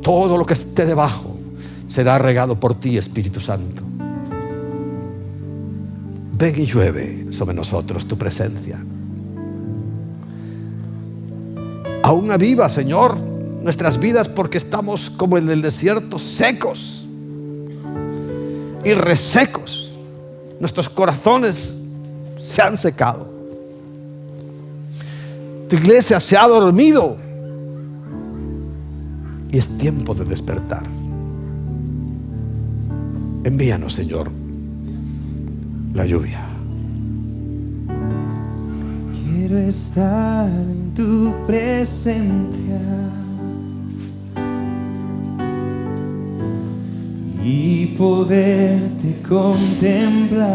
Todo lo que esté debajo será regado por ti, Espíritu Santo. Ven y llueve sobre nosotros tu presencia. Aún aviva, Señor, nuestras vidas, porque estamos como en el desierto, secos y resecos. Nuestros corazones se han secado. Tu iglesia se ha dormido y es tiempo de despertar. Envíanos, Señor, la lluvia. Quiero estar en tu presencia y poderte contemplar.